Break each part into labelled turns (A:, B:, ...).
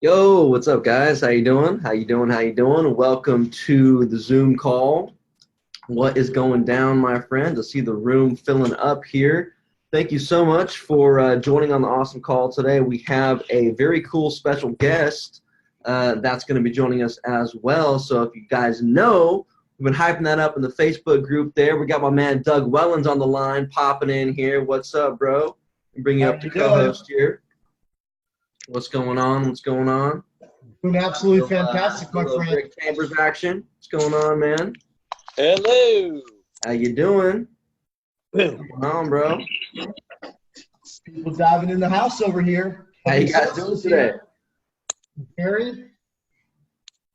A: Yo, what's up, guys? How you doing? How you doing? How you doing? Welcome to the Zoom call. What is going down, my friend? I see the room filling up here. Thank you so much for joining on the awesome call today. We have a very cool special guest that's going to be joining us as well. So if you guys know, we've been hyping that up in the Facebook group there. We got my man Doug Wellens on the line popping in here. What's up, bro? Bring you up to co-host here. What's going on? What's going on?
B: Doing absolutely fantastic, my friend.
A: Rick Chambers action. What's going on, man?
C: Hello.
A: How you doing? What's going on, bro?
B: People diving in the house over here.
A: How you guys doing today?
B: Gary,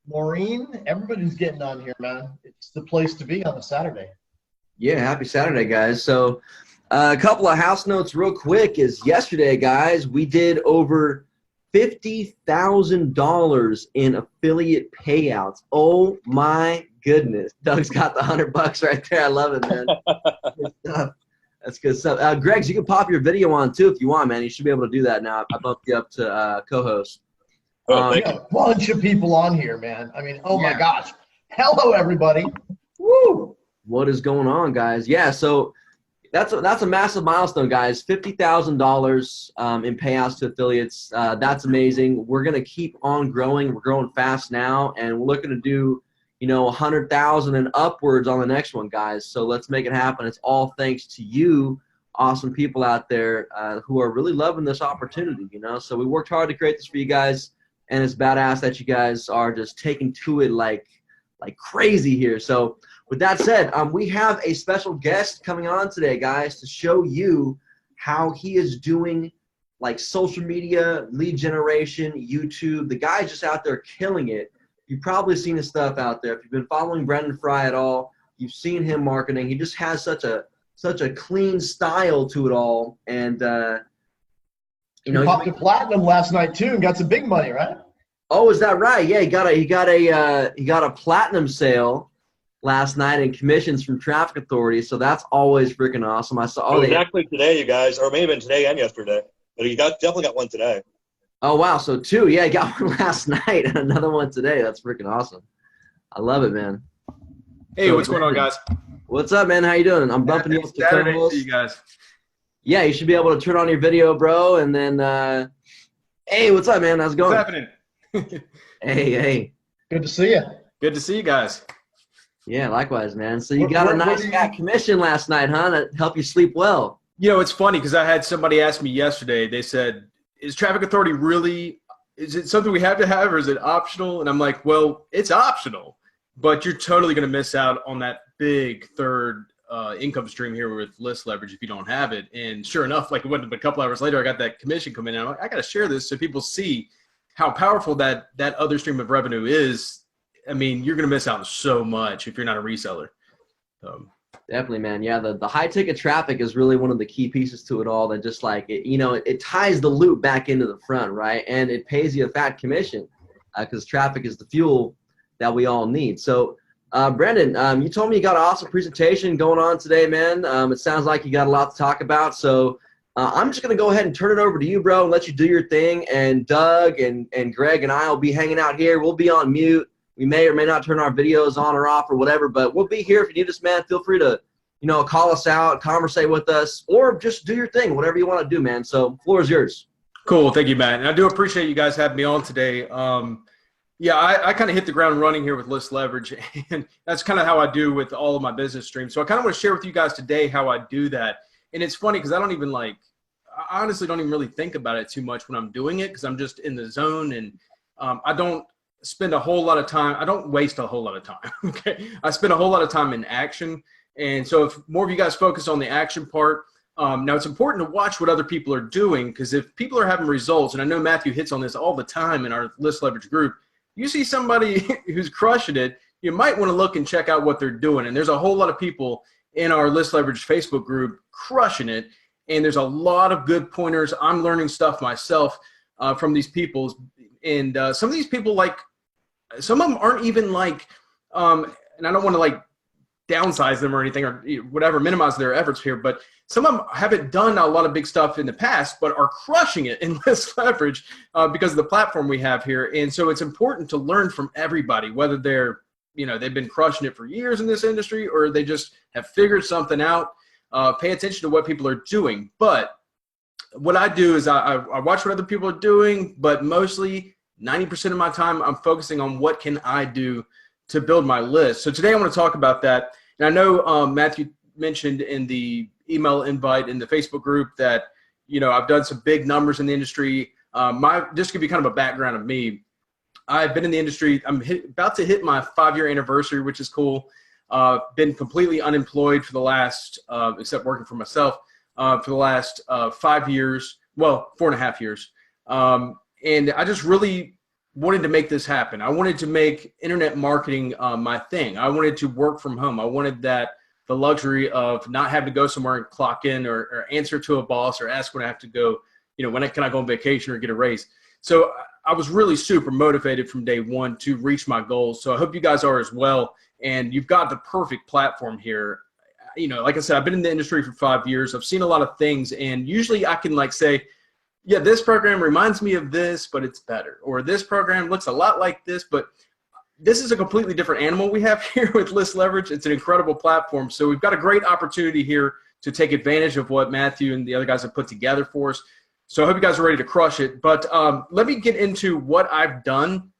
B: Maureen, everybody's getting on here, man. It's the place to be on a Saturday.
A: Yeah, happy Saturday, guys. So a couple of house notes real quick is yesterday, guys, we did over $50,000 in affiliate payouts. Oh my goodness. Doug's got the $100 right there. I love it, man. Good stuff. That's good stuff. Greg, you can pop your video on too if you want, man. You should be able to do that now. I bumped you up to co-host.
B: Thank you. A bunch of people on here, man. I mean, oh my gosh. Hello, everybody. Woo!
A: What is going on, guys? Yeah, so that's a massive milestone, guys. $50,000 in payouts to affiliates. That's amazing. We're gonna keep on growing. We're growing fast now, and we're looking to do, 100,000 and upwards on the next one, guys. So let's make it happen. It's all thanks to you, awesome people out there who are really loving this opportunity. So we worked hard to create this for you guys, and it's badass that you guys are just taking to it like crazy here. So with that said, we have a special guest coming on today, guys, to show you how he is doing social media, lead generation, YouTube. The guy's just out there killing it. You've probably seen his stuff out there. If you've been following Brendan Frye at all, you've seen him marketing. He just has such a clean style to it all. And
B: he popped a platinum last night too and got some big money, right?
A: Oh, is that right? Yeah, he got a platinum sale last night in commissions from traffic authorities, so that's always freaking awesome. I saw
C: exactly today, you guys, or maybe been today and yesterday, but he definitely got one today.
A: Oh wow, so two, yeah, he got one last night and another one today. That's freaking awesome. I love it, man.
D: Hey, what's going on, guys?
A: What's up, man? How you doing? I'm bumping you up to
D: Saturday
A: co-host.
D: to you guys.
A: Yeah, you should be able to turn on your video, bro, and then hey, what's up, man? How's it going?
D: What's happening?
A: Hey.
B: Good to see you.
D: Good to see you guys.
A: Yeah, likewise, man. So you got a nice fat commission last night, huh? That helped you sleep well.
D: It's funny because I had somebody ask me yesterday. They said, is traffic authority really, is it something we have to have or is it optional? And I'm like, well, it's optional, but you're totally going to miss out on that big third income stream here with list leverage if you don't have it. And sure enough, it went a couple hours later, I got that commission coming in. I'm like, I got to share this so people see how powerful that other stream of revenue is. I mean, you're going to miss out on so much if you're not a reseller.
A: Definitely, man. Yeah, the high ticket traffic is really one of the key pieces to it all. That just it ties the loop back into the front, right? And it pays you a fat commission because traffic is the fuel that we all need. So, Brendan, you told me you got an awesome presentation going on today, man. It sounds like you got a lot to talk about. So I'm just going to go ahead and turn it over to you, bro, and let you do your thing. And Doug and Greg and I will be hanging out here. We'll be on mute. We may or may not turn our videos on or off or whatever, but we'll be here if you need us, man. Feel free to, call us out, conversate with us, or just do your thing, whatever you want to do, man. So floor is yours.
D: Cool. Thank you, Matt. And I do appreciate you guys having me on today. I kind of hit the ground running here with list leverage, and that's kind of how I do with all of my business streams. So I kind of want to share with you guys today how I do that. And it's funny because I honestly don't even really think about it too much when I'm doing it because I'm just in the zone and I don't spend a whole lot of time. I don't waste a whole lot of time. Okay. I spend a whole lot of time in action. And so if more of you guys focus on the action part, now it's important to watch what other people are doing because if people are having results, and I know Matthew hits on this all the time in our list leverage group, you see somebody who's crushing it, you might want to look and check out what they're doing. And there's a whole lot of people in our list leverage Facebook group crushing it. And there's a lot of good pointers. I'm learning stuff myself from these people. And some of these people some of them aren't even and I don't want to downsize them or anything or whatever, minimize their efforts here. But some of them haven't done a lot of big stuff in the past, but are crushing it in list leverage because of the platform we have here. And so it's important to learn from everybody, whether they're, they've been crushing it for years in this industry or they just have figured something out. Pay attention to what people are doing. But what I do is I watch what other people are doing, but mostly 90% of my time I'm focusing on what can I do to build my list. So today I want to talk about that. And I know Matthew mentioned in the email invite in the Facebook group that, I've done some big numbers in the industry. Just to give you kind of a background of me, I've been in the industry. I'm about to hit my 5-year anniversary, which is cool. Been completely unemployed for the last, except working for myself, for the last 5 years, well, 4.5 years. And I just really wanted to make this happen. I wanted to make internet marketing my thing. I wanted to work from home. I wanted the luxury of not having to go somewhere and clock in or answer to a boss or ask when I have to go, when can I go on vacation or get a raise. So I was really super motivated from day one to reach my goals. So I hope you guys are as well. And you've got the perfect platform here. Like I said, I've been in the industry for 5 years. I've seen a lot of things, and usually I can say, yeah, this program reminds me of this, but it's better. Or this program looks a lot like this, but this is a completely different animal we have here with List Leverage. It's an incredible platform. So we've got a great opportunity here to take advantage of what Matthew and the other guys have put together for us. So I hope you guys are ready to crush it. But let me get into what I've done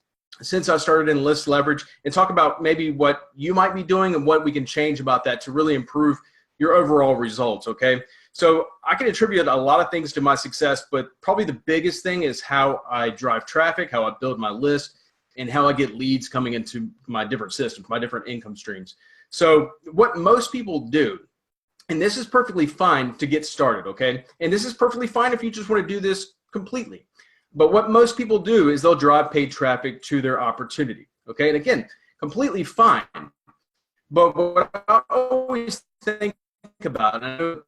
D: since I started in List Leverage and talk about maybe what you might be doing and what we can change about that to really improve your overall results, okay? So I can attribute a lot of things to my success, but probably the biggest thing is how I drive traffic, how I build my list, and how I get leads coming into my different systems, my different income streams. So what most people do, and this is perfectly fine to get started, okay? And this is perfectly fine if you just want to do this completely. But what most people do is they'll drive paid traffic to their opportunity, okay? And again, completely fine. But what I always think about, and I know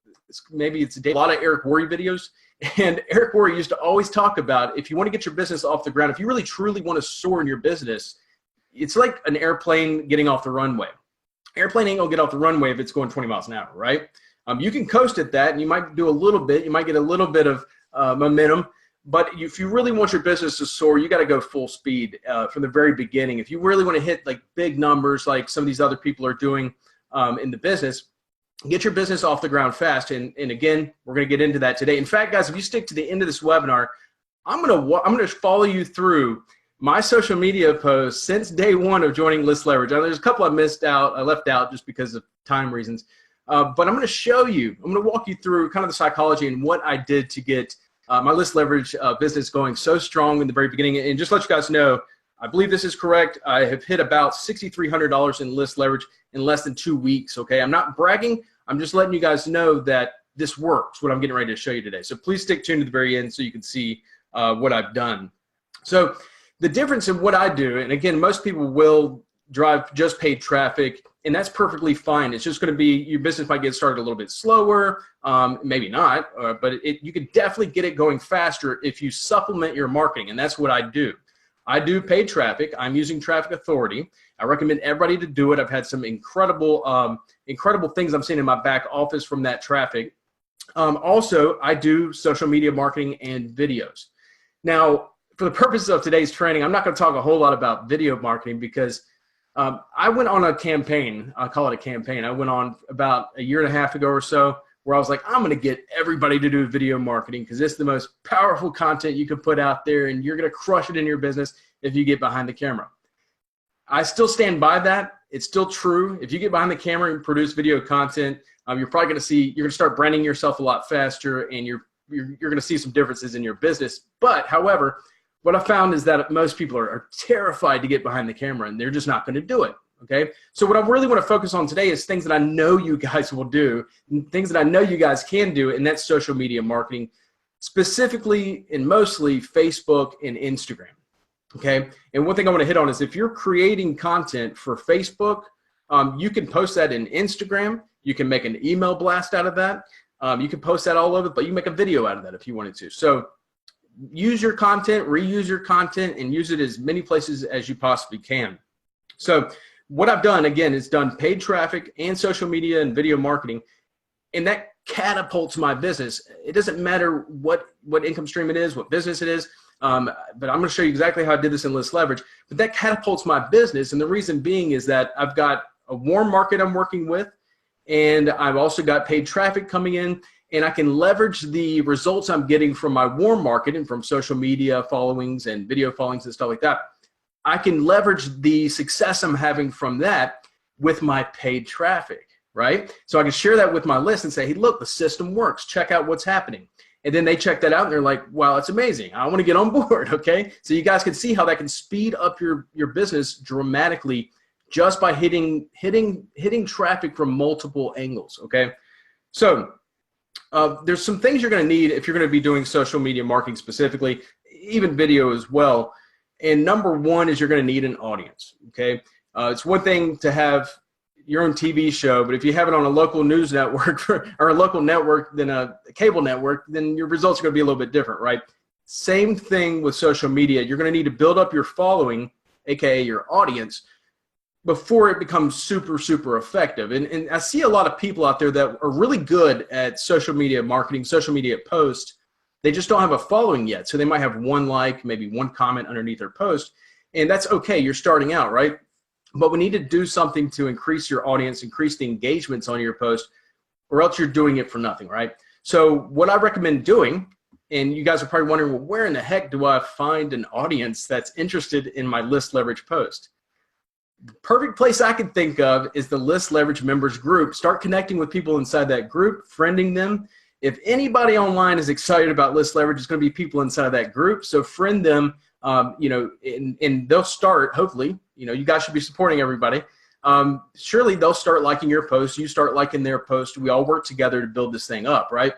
D: maybe it's a lot of Eric Worre videos, and Eric Worre used to always talk about if you want to get your business off the ground, if you really truly want to soar in your business, it's like an airplane getting off the runway. Airplane ain't gonna get off the runway if it's going 20 miles an hour, right? You can coast at that, and you might do a little bit. You might get a little bit of momentum, but if you really want your business to soar, you got to go full speed from the very beginning. If you really want to hit like big numbers, like some of these other people are doing in the business, get your business off the ground fast. And again, we're going to get into that today. In fact, guys, if you stick to the end of this webinar, I'm going to follow you through my social media posts since day one of joining List Leverage. Now, there's a couple I left out just because of time reasons. But I'm going to show you, I'm going to walk you through kind of the psychology and what I did to get my List Leverage business going so strong in the very beginning. And just let you guys know, I believe this is correct. I have hit about $6,300 in List Leverage in less than 2 weeks, okay? I'm not bragging. I'm just letting you guys know that this works, what I'm getting ready to show you today. So please stick tuned to the very end so you can see what I've done. So the difference in what I do, and again, most people will drive just paid traffic, and that's perfectly fine. It's just going to be, your business might get started a little bit slower, maybe not, but you can definitely get it going faster if you supplement your marketing, and that's what I do. I do paid traffic. I'm using Traffic Authority. I recommend everybody to do it. I've had some incredible things I'm seeing in my back office from that traffic. Also, I do social media marketing and videos. Now, for the purposes of today's training, I'm not going to talk a whole lot about video marketing because I went on a campaign. I'll call it a campaign. I went on about 1.5 years ago or so where I was like, I'm going to get everybody to do video marketing because it's the most powerful content you can put out there, and you're going to crush it in your business if you get behind the camera. I still stand by that. It's still true. If you get behind the camera and produce video content, you're probably going to see, you're going to start branding yourself a lot faster, and you're going to see some differences in your business. But however, what I found is that most people are terrified to get behind the camera, and they're just not going to do it. Okay. So what I really want to focus on today is things that I know you guys will do, and things that I know you guys can do, and that's social media marketing, specifically and mostly Facebook and Instagram. Okay. And one thing I want to hit on is if you're creating content for Facebook, you can post that in Instagram. You can make an email blast out of that. You can post that all over, but you can make a video out of that if you wanted to. So use your content, reuse your content, and use it as many places as you possibly can. So what I've done, again, is done paid traffic and social media and video marketing, and that catapults my business. It doesn't matter what income stream it is, what business it is, but I'm going to show you exactly how I did this in List Leverage. But that catapults my business, and the reason being is that I've got a warm market I'm working with, and I've also got paid traffic coming in, and I can leverage the results I'm getting from my warm market and from social media followings and video followings and stuff like that. I can leverage the success I'm having from that with my paid traffic, right? So I can share that with my list and say, hey, look, the system works. Check out what's happening. And then they check that out and they're like, wow, it's amazing. I want to get on board, okay? So you guys can see how that can speed up your business dramatically just by hitting traffic from multiple angles, okay? So there's some things you're going to need if you're going to be doing social media marketing specifically, even video as well. And number one is you're going to need an audience, okay? It's one thing to have your own TV show, but if you have it on a local news network or a local network than a cable network, then your results are going to be a little bit different, right? Same thing with social media. You're going to need to build up your following, aka your audience, before it becomes super, super effective. And I see a lot of people out there that are really good at social media marketing, social media posts. They just don't have a following yet. So they might have one like, maybe one comment underneath their post. And that's okay. You're starting out, right? But we need to do something to increase your audience, increase the engagements on your post, or else you're doing it for nothing, right? So what I recommend doing, and you guys are probably wondering, well, where in the heck do I find an audience that's interested in my List Leverage post? The perfect place I can think of is the List Leverage members group. Start connecting with people inside that group, friending them. If anybody online is excited about List Leverage, it's going to be people inside of that group. So friend them, and they'll start, hopefully, you guys should be supporting everybody. Surely they'll start liking your post. You start liking their post. We all work together to build this thing up, right?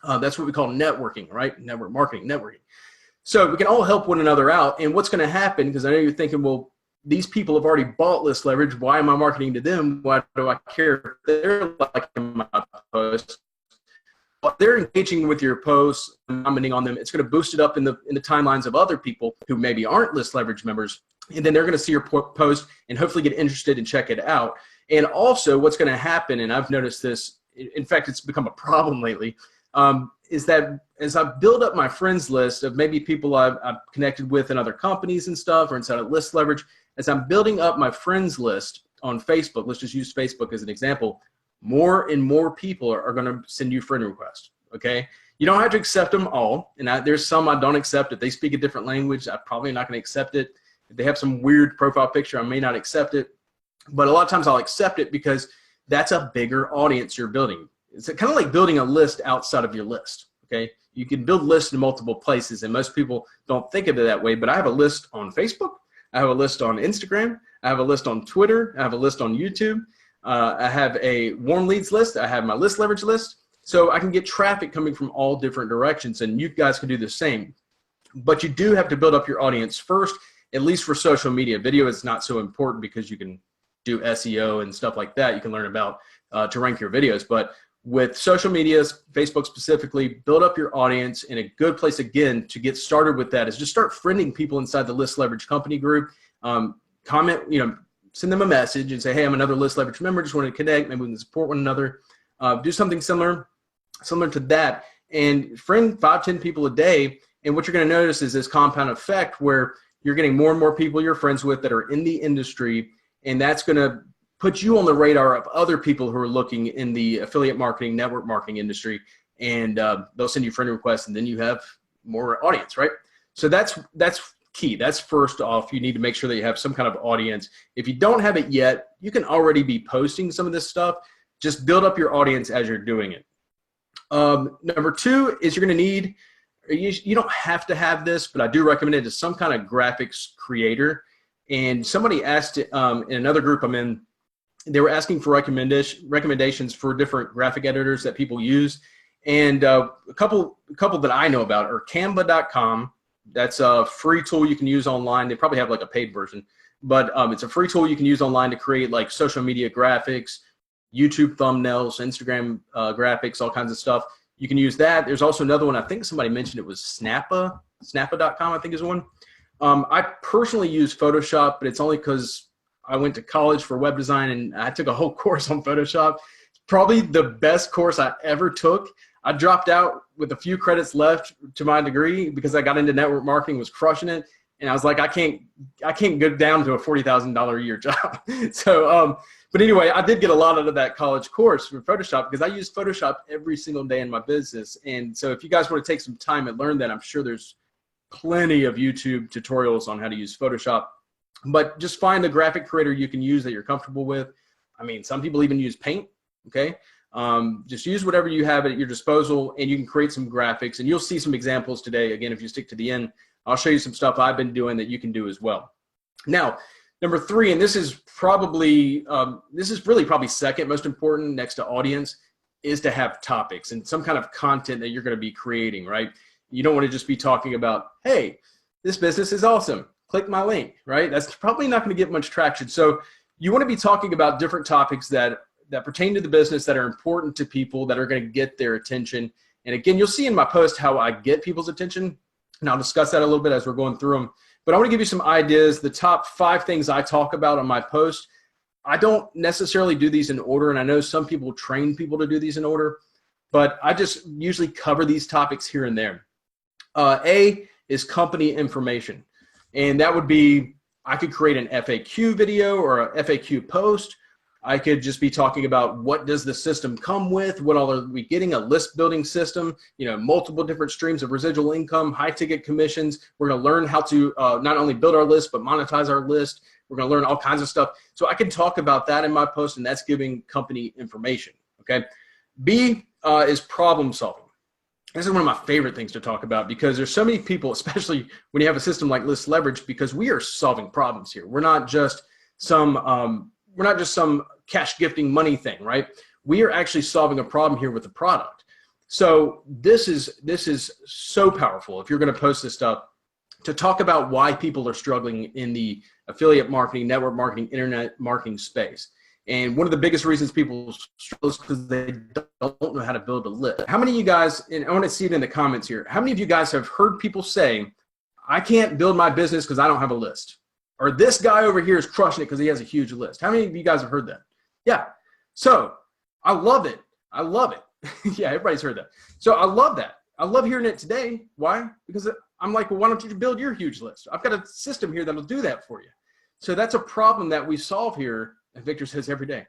D: That's what we call networking, right? Network marketing, networking. So we can all help one another out. And what's going to happen, because I know you're thinking, well, these people have already bought List Leverage. Why am I marketing to them? Why do I care if they're liking my post? They're engaging with your posts, commenting on them. It's going to boost it up in the timelines of other people who maybe aren't List Leverage members, and then they're going to see your post and hopefully get interested and check it out. And also, what's going to happen, and I've noticed this, in fact, it's become a problem lately, is that as I build up my friends list of maybe people I've connected with in other companies and stuff, or inside of List Leverage, as I'm building up my friends list on Facebook, let's just use Facebook as an example, more and more people are going to send you friend requests, okay? You don't have to accept them all, and there's some I don't accept. If they speak a different language, I'm probably not going to accept it. If they have some weird profile picture, I may not accept it. But a lot of times I'll accept it because that's a bigger audience you're building. It's kind of like building a list outside of your list, okay? You can build lists in multiple places, and most people don't think of it that way, but I have a list on Facebook. I have a list on Instagram. I have a list on Twitter. I have a list on YouTube. I have a warm leads list. I have my List Leverage list. So I can get traffic coming from all different directions, and you guys can do the same. But you do have to build up your audience first, at least for social media. Video is not so important because you can do SEO and stuff like that. You can learn about to rank your videos. But with social media, Facebook specifically, build up your audience. And a good place, again, to get started with that is just start friending people inside the List Leverage company group. Comment, send them a message and say, hey, I'm another List Leverage member, just wanted to connect, maybe we can support one another. Do something similar to that, and friend 5-10 people a day. And what you're going to notice is this compound effect where you're getting more and more people you're friends with that are in the industry, and that's going to put you on the radar of other people who are looking in the affiliate marketing, network marketing industry, and they'll send you friend requests, and then you have more audience, right? So that's key. That's first off. You need to make sure that you have some kind of audience. If you don't have it yet, you can already be posting some of this stuff. Just build up your audience as you're doing it. Number two is you're going to need, you don't have to have this, but I do recommend it, is some kind of graphics creator. And somebody asked in another group I'm in, they were asking for recommendations for different graphic editors that people use. And a couple that I know about are Canva.com. That's a free tool you can use online. They probably have like a paid version, but it's a free tool you can use online to create like social media graphics, YouTube thumbnails, Instagram graphics, all kinds of stuff. You can use that. There's also another one. I think somebody mentioned it was Snappa.com, I think is one. I personally use Photoshop, but it's only because I went to college for web design, and I took a whole course on Photoshop. Probably the best course I ever took. I dropped out with a few credits left to my degree because I got into network marketing, was crushing it. And I was like, I can't go down to a $40,000 a year job. So, but anyway, I did get a lot out of that college course for Photoshop because I use Photoshop every single day in my business. And so if you guys want to take some time and learn that, I'm sure there's plenty of YouTube tutorials on how to use Photoshop. But just find a graphic creator you can use that you're comfortable with. I mean, some people even use Paint, okay? Just use whatever you have at your disposal, and you can create some graphics. And you'll see some examples today. Again, if you stick to the end, I'll show you some stuff I've been doing that you can do as well. Now, number 3, and this is really probably second most important next to audience, is to have topics and some kind of content that you're going to be creating, right? You don't want to just be talking about, hey, this business is awesome, click my link, right? That's probably not going to get much traction. So you want to be talking about different topics that pertain to the business, that are important to people, that are going to get their attention. And again, you'll see in my post how I get people's attention, and I'll discuss that a little bit as we're going through them. But I want to give you some ideas, the top 5 things I talk about on my post. I don't necessarily do these in order, and I know some people train people to do these in order, but I just usually cover these topics here and there. A is company information, and that would be, I could create an FAQ video or a FAQ post. I could just be talking about what does the system come with, what all are we getting, a list building system, multiple different streams of residual income, high ticket commissions. We're going to learn how to not only build our list, but monetize our list. We're going to learn all kinds of stuff. So I can talk about that in my post, and that's giving company information, okay? B is problem solving. This is one of my favorite things to talk about because there's so many people, especially when you have a system like List Leverage, because we are solving problems here. We're not just some cash gifting money thing, right? We are actually solving a problem here with the product. So this is so powerful if you're going to post this stuff to talk about why people are struggling in the affiliate marketing, network marketing, internet marketing space. And one of the biggest reasons people struggle is because they don't know how to build a list. How many of you guys, and I want to see it in the comments here, how many of you guys have heard people say, I can't build my business because I don't have a list? Or this guy over here is crushing it because he has a huge list. How many of you guys have heard that? Yeah. So I love it. I love it. Yeah, everybody's heard that. So I love that. I love hearing it today. Why? Because I'm like, well, why don't you build your huge list? I've got a system here that'll do that for you. So that's a problem that we solve here. And Victor says every day.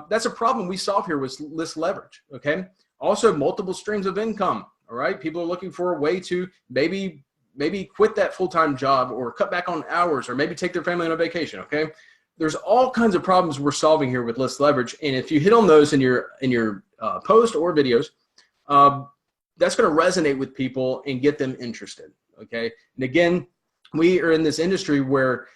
D: That's a problem we solve here with List Leverage. Okay. Also, multiple streams of income. All right. People are looking for a way to maybe quit that full-time job or cut back on hours or maybe take their family on a vacation. Okay. There's all kinds of problems we're solving here with List Leverage. And if you hit on those in your post or videos, that's going to resonate with people and get them interested. Okay. And again, we are in this industry where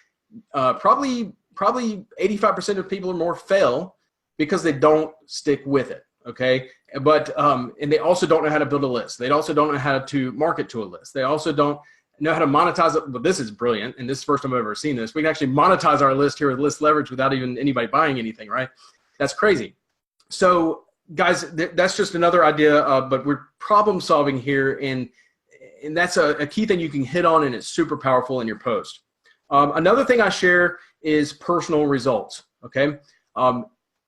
D: probably 85% of people or more fail because they don't stick with it. Okay. But, and they also don't know how to build a list. They also don't know how to market to a list. They also don't know how to monetize it. But this is brilliant. And this is the first time I've ever seen this. We can actually monetize our list here with List Leverage without even anybody buying anything, right? That's crazy. So guys, that's just another idea, but we're problem solving here. And that's a key thing you can hit on, and it's super powerful in your post. Another thing I share is personal results. Okay.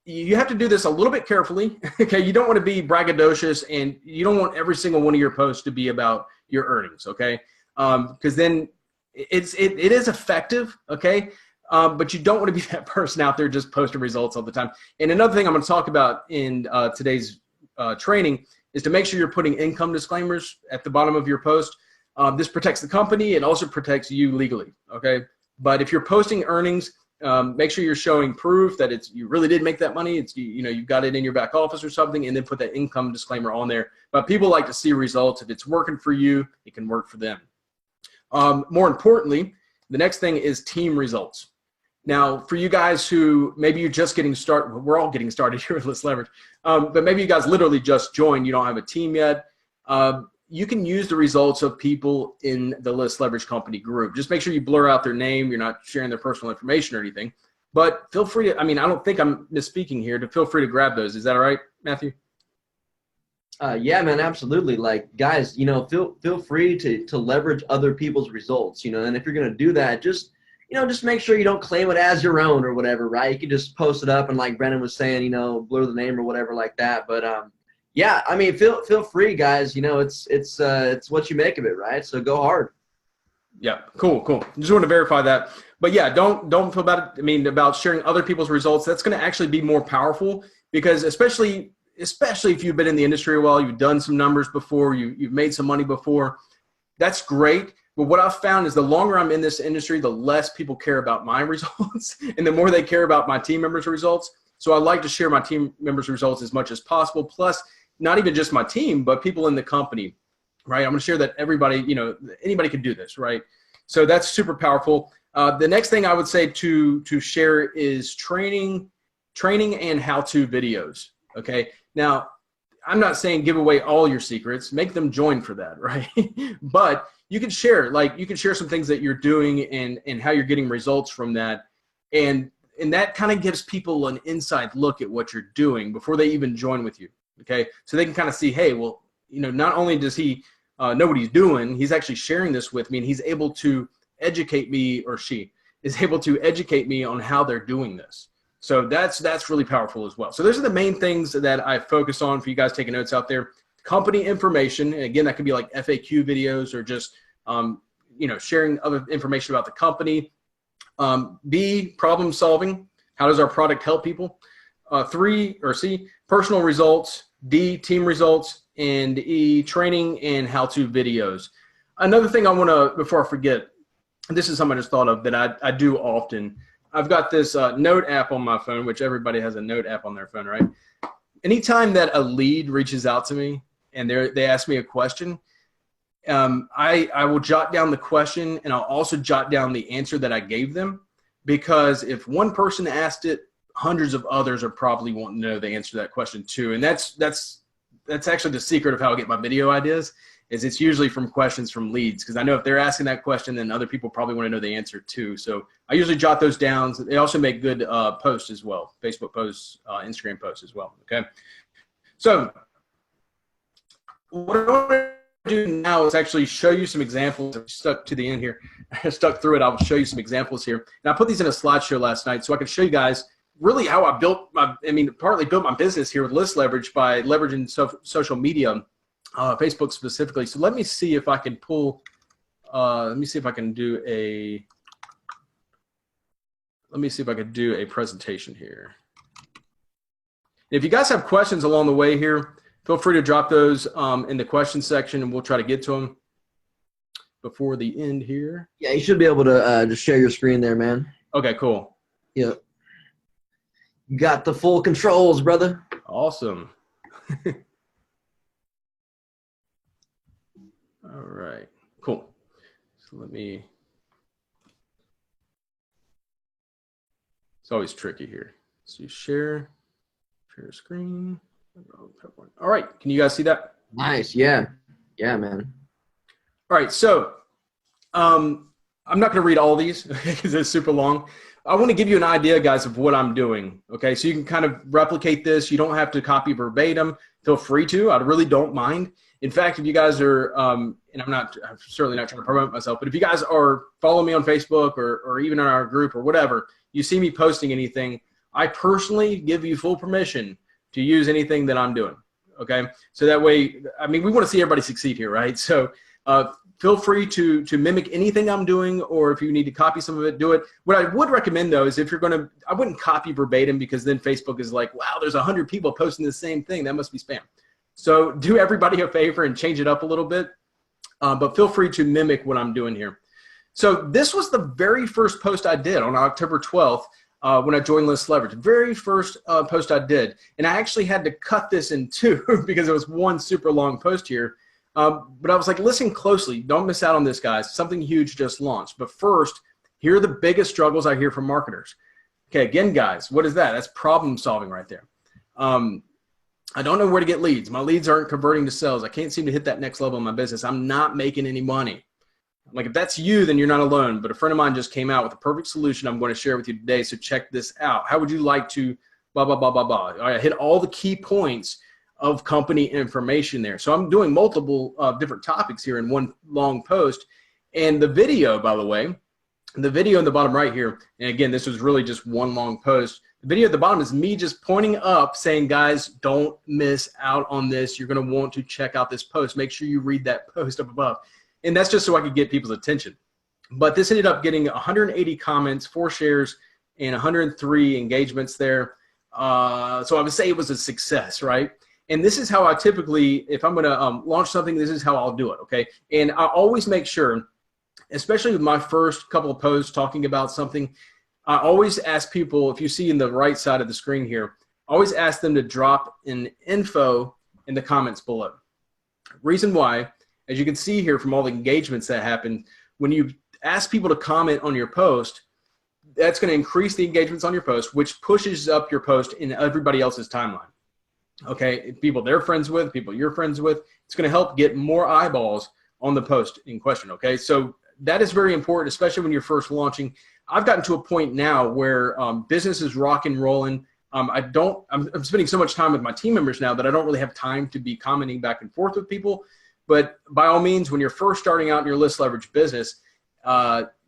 D: You have to do this a little bit carefully. Okay. You don't want to be braggadocious, and you don't want every single one of your posts to be about your earnings. Okay. Because then it is effective. Okay. But you don't want to be that person out there just posting results all the time. And another thing I'm going to talk about in today's training is to make sure you're putting income disclaimers at the bottom of your post. This protects the company. It also protects you legally. Okay. But if you're posting earnings, make sure you're showing proof that you really did make that money. It's, you've got it in your back office or something, and then put that income disclaimer on there. But people like to see results. If it's working for you, it can work for them. More importantly, the next thing is team results. Now, for you guys who maybe you're just getting started, we're all getting started here with List Leverage, but maybe you guys literally just joined, you don't have a team yet. You can use the results of people in the List Leverage company group. Just make sure you blur out their name. You're not sharing their personal information or anything, but feel free to, I don't think I'm misspeaking here, to feel free to grab those. Is that all right, Matthew?
A: Yeah, man, absolutely. Like, guys, feel free to leverage other people's results, and if you're going to do that, just just make sure you don't claim it as your own or whatever, right? You can just post it up and like Brennan was saying, blur the name or whatever like that. But yeah, I mean, feel free, guys. It's what you make of it, right? So go hard.
D: Yeah, cool. Just want to verify that. But yeah, don't feel bad. I mean, about sharing other people's results. That's going to actually be more powerful because especially if you've been in the industry a while, you've done some numbers before, you've made some money before. That's great. But what I've found is the longer I'm in this industry, the less people care about my results and the more they care about my team members' results. So I like to share my team members' results as much as possible. Plus, not even just my team, but people in the company, right? I'm going to share that everybody, anybody can do this, right? So that's super powerful. The next thing I would say to share is training and how-to videos, okay? Now, I'm not saying give away all your secrets. Make them join for that, right? But you can share, some things that you're doing and how you're getting results from that. And that kind of gives people an inside look at what you're doing before they even join with you, okay? So they can kind of see, hey, well, not only does he know what he's doing, he's actually sharing this with me, and he's able to educate me, or she is able to educate me on how they're doing this. So that's really powerful as well. So those are the main things that I focus on for you guys taking notes out there. Company information, and again, that could be like FAQ videos or just sharing other information about the company. B, problem solving. How does our product help people? C, personal results. D, team results. And E, training and how-to videos. Another thing I want to, before I forget, this is something I just thought of that I do often. I've got this note app on my phone, which everybody has a note app on their phone, right? Anytime that a lead reaches out to me and they ask me a question, I will jot down the question, and I'll also jot down the answer that I gave them, because if one person asked it, hundreds of others are probably wanting to know the answer to that question too. And that's actually the secret of how I get my video ideas, is it's usually from questions from leads, because I know if they're asking that question, then other people probably want to know the answer too. So I usually jot those down. They also make good posts as well, Facebook posts, Instagram posts as well, okay? So what I want to do now is actually show you some examples. I'm stuck to the end here. I stuck through it. I'll show you some examples here. And I put these in a slideshow last night so I could show you guys really how I partly built my business here with List Leverage by leveraging social media, Facebook specifically. So let me see if I can pull, let me see if I can do a presentation here. If you guys have questions along the way here, feel free to drop those in the question section, and we'll try to get to them before the end here.
A: Yeah, you should be able to just share your screen there, man.
D: Okay, cool.
A: Yep. You got the full controls, brother.
D: Awesome. All right, cool. So it's always tricky here. So share screen. All right, can you guys see that?
A: Nice, yeah. Yeah, man.
D: All right, so I'm not going to read all these because it's super long. I want to give you an idea, guys, of what I'm doing, okay? So you can kind of replicate this. You don't have to copy verbatim. Feel free to. I really don't mind. In fact, if you guys are, and I'm certainly not trying to promote myself, but if you guys are following me on Facebook or even in our group or whatever, you see me posting anything, I personally give you full permission to use anything that I'm doing, okay? So that way, I mean, we want to see everybody succeed here, right? So feel free to mimic anything I'm doing, or if you need to copy some of it, do it. What I would recommend, though, is if you're going to, I wouldn't copy verbatim, because then Facebook is like, wow, there's 100 people posting the same thing. That must be spam. So do everybody a favor and change it up a little bit, but feel free to mimic what I'm doing here. So this was the very first post I did on October 12th when I joined List Leverage. Very first post I did. And I actually had to cut this in two because it was one super long post here. But I was like, listen closely. Don't miss out on this, guys. Something huge just launched. But first, here are the biggest struggles I hear from marketers. Okay, again, guys, what is that? That's problem solving right there. I don't know where to get leads. My leads aren't converting to sales. I can't seem to hit that next level in my business. I'm not making any money. I'm like, if that's you, then you're not alone. But a friend of mine just came out with a perfect solution I'm going to share with you today. So check this out. How would you like to blah, blah, blah, blah, blah. All right, I hit all the key points of company information there. So I'm doing multiple different topics here in one long post. And the video, by the way, The video in the bottom right here, and again, this was really just one long post. The video at the bottom is me just pointing up saying, guys, don't miss out on this. You're going to want to check out this post. Make sure you read that post up above. And that's just so I could get people's attention. But this ended up getting 180 comments, 4 shares, and 103 engagements there. So I would say it was a success, right? And this is how I typically, if I'm going to launch something, this is how I'll do it, okay? And I always make sure, especially with my first couple of posts talking about something, I always ask people, if you see in the right side of the screen here, I always ask them to drop an info in the comments below. Reason why, as you can see here from all the engagements that happened, when you ask people to comment on your post, that's going to increase the engagements on your post, which pushes up your post in everybody else's timeline. Okay, people they're friends with, people you're friends with, it's going to help get more eyeballs on the post in question. Okay, so that is very important, especially when you're first launching. I've gotten to a point now where business is rock and rolling. I'm spending so much time with my team members now that I don't really have time to be commenting back and forth with people. But by all means, when you're first starting out in your list leverage business,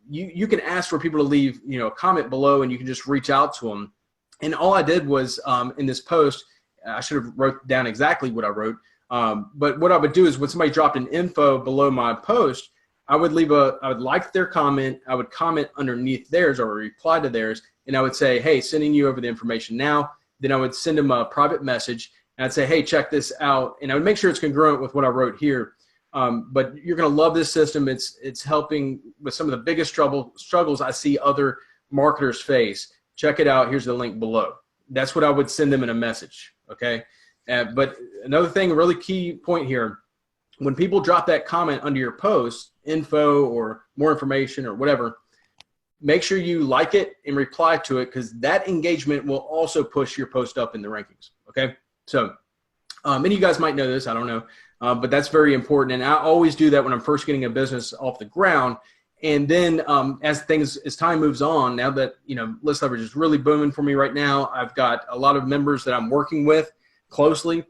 D: you can ask for people to leave, a comment below, and you can just reach out to them. And all I did was in this post, I should have wrote down exactly what I wrote. But what I would do is when somebody dropped an info below my post, I would like their comment. I would comment underneath theirs or reply to theirs. And I would say, hey, sending you over the information now. Then I would send them a private message and I'd say, hey, check this out. And I would make sure it's congruent with what I wrote here. But you're going to love this system. It's helping with some of the biggest struggles I see other marketers face. Check it out. Here's the link below. That's what I would send them in a message. Okay. But another thing, a really key point here, when people drop that comment under your post, info or more information or whatever, make sure you like it and reply to it, because that engagement will also push your post up in the rankings. Okay. So many of you guys might know this. I don't know. But that's very important. And I always do that when I'm first getting a business off the ground. And then as time moves on, now that, list leverage is really booming for me right now, I've got a lot of members that I'm working with closely.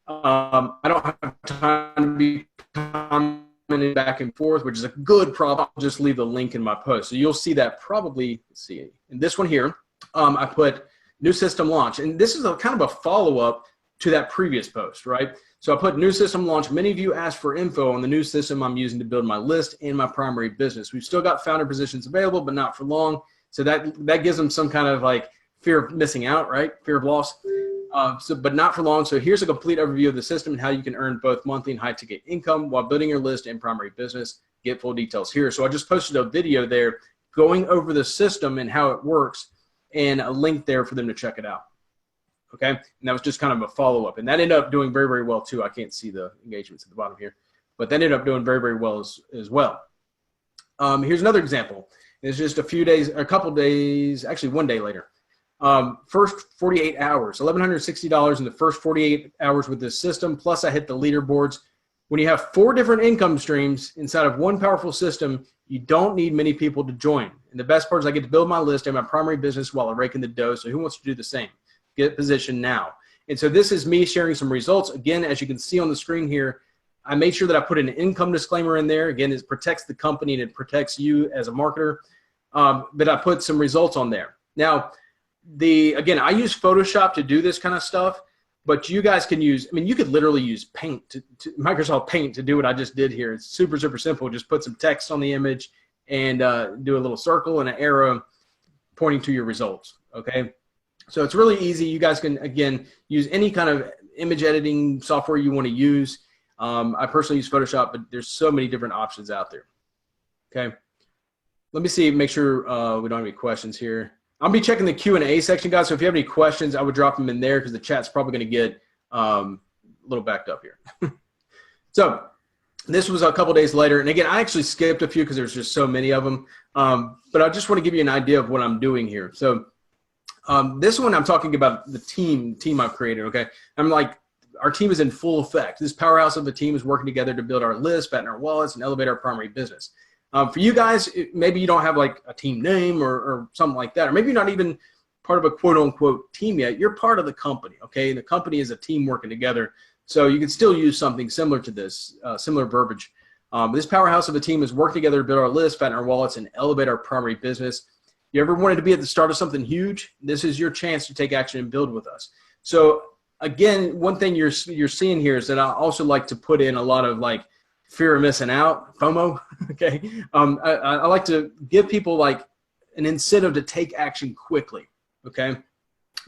D: I don't have time to be commenting back and forth, which is a good problem. I'll just leave the link in my post. So you'll see that probably, let's see, in this one here, I put new system launch. And this is kind of a follow-up to that previous post, right? So I put new system launch. Many of you asked for info on the new system I'm using to build my list and my primary business. We've still got founder positions available, but not for long. So that gives them some kind of like fear of missing out, right? Fear of loss. But not for long. So here's a complete overview of the system and how you can earn both monthly and high ticket income while building your list and primary business. Get full details here. So I just posted a video there going over the system and how it works, and a link there for them to check it out. Okay, and that was just kind of a follow-up, and that ended up doing very, very well too. I can't see the engagements at the bottom here, but that ended up doing very, very well as well. Here's another example. It's just a couple days, actually 1 day later. First 48 hours, $1,160 in the first 48 hours with this system. Plus I hit the leaderboards. When you have 4 different income streams inside of one powerful system, you don't need many people to join. And the best part is I get to build my list and my primary business while I rake in the dough. So who wants to do the same? Get positioned now. And so this is me sharing some results. Again, as you can see on the screen here, I made sure that I put an income disclaimer in there. Again, it protects the company and it protects you as a marketer. But I put some results on there. Now, again, I use Photoshop to do this kind of stuff, but you guys can use, you could literally use Paint, Microsoft Paint to do what I just did here. It's super, super simple. Just put some text on the image and do a little circle and an arrow pointing to your results, okay? So it's really easy. You guys can, again, use any kind of image editing software you want to use. I personally use Photoshop, but there's so many different options out there, okay? Let me see, make sure we don't have any questions here. I'll be checking the Q&A section, guys. So if you have any questions, I would drop them in there because the chat's probably going to get a little backed up here. So this was a couple days later. And again, I actually skipped a few because there's just so many of them. But I just want to give you an idea of what I'm doing here. So this one, I'm talking about the team I've created, okay? I'm like, our team is in full effect. This powerhouse of a team is working together to build our list, fatten our wallets, and elevate our primary business. For you guys, maybe you don't have like a team name or something like that, or maybe you're not even part of a quote-unquote team yet. You're part of the company, okay? The company is a team working together, so you can still use something similar to this, similar verbiage. This powerhouse of a team has worked together to build our list, fatten our wallets, and elevate our primary business. You ever wanted to be at the start of something huge? This is your chance to take action and build with us. So again, one thing you're seeing here is that I also like to put in a lot of like fear of missing out, FOMO. Okay. I like to give people like an incentive to take action quickly. Okay.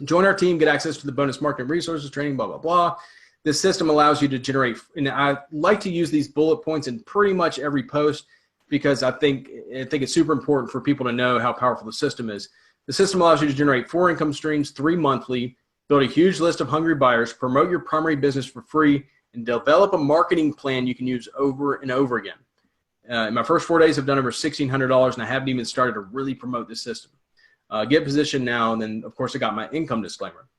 D: Join our team, get access to the bonus marketing resources, training, blah, blah, blah. This system allows you to generate, and I like to use these bullet points in pretty much every post because I think it's super important for people to know how powerful the system is. The system allows you to generate 4 income streams, 3 monthly, build a huge list of hungry buyers, promote your primary business for free, and develop a marketing plan you can use over and over again. In my first 4 days, I've done over $1,600, and I haven't even started to really promote this system. Get positioned now, and then, of course, I got my income disclaimer.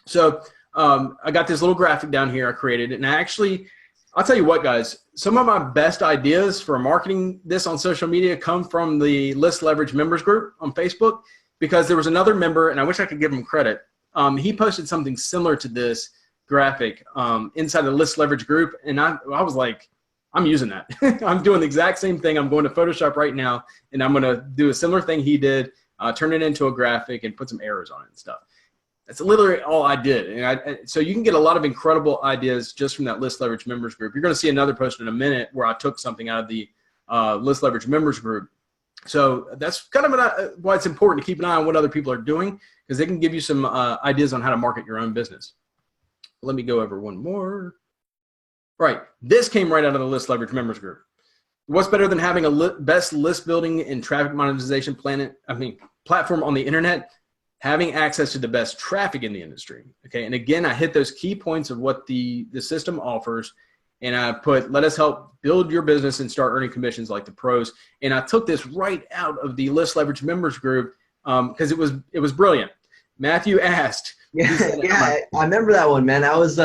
D: So I got this little graphic down here I created, and I'll tell you what, guys, some of my best ideas for marketing this on social media come from the List Leverage members group on Facebook, because there was another member, and I wish I could give him credit. He posted something similar to this graphic inside the List Leverage group, and I was like, I'm using that. I'm doing the exact same thing. I'm going to Photoshop right now, and I'm going to do a similar thing he did, turn it into a graphic and put some errors on it and stuff. That's literally all I did. And so you can get a lot of incredible ideas just from that List Leverage members group. You're going to see another post in a minute where I took something out of the List Leverage members group. So that's kind of why it's important to keep an eye on what other people are doing, because they can give you some ideas on how to market your own business. Let me go over one more. Right. This came right out of the List Leverage members group. What's better than having a best list building and traffic monetization platform on the internet? Having access to the best traffic in the industry. Okay. And again, I hit those key points of what the system offers. And I put, let us help build your business and start earning commissions like the pros. And I took this right out of the List Leverage members group because it was brilliant. Matthew asked.
A: Yeah, I remember that one, man. I was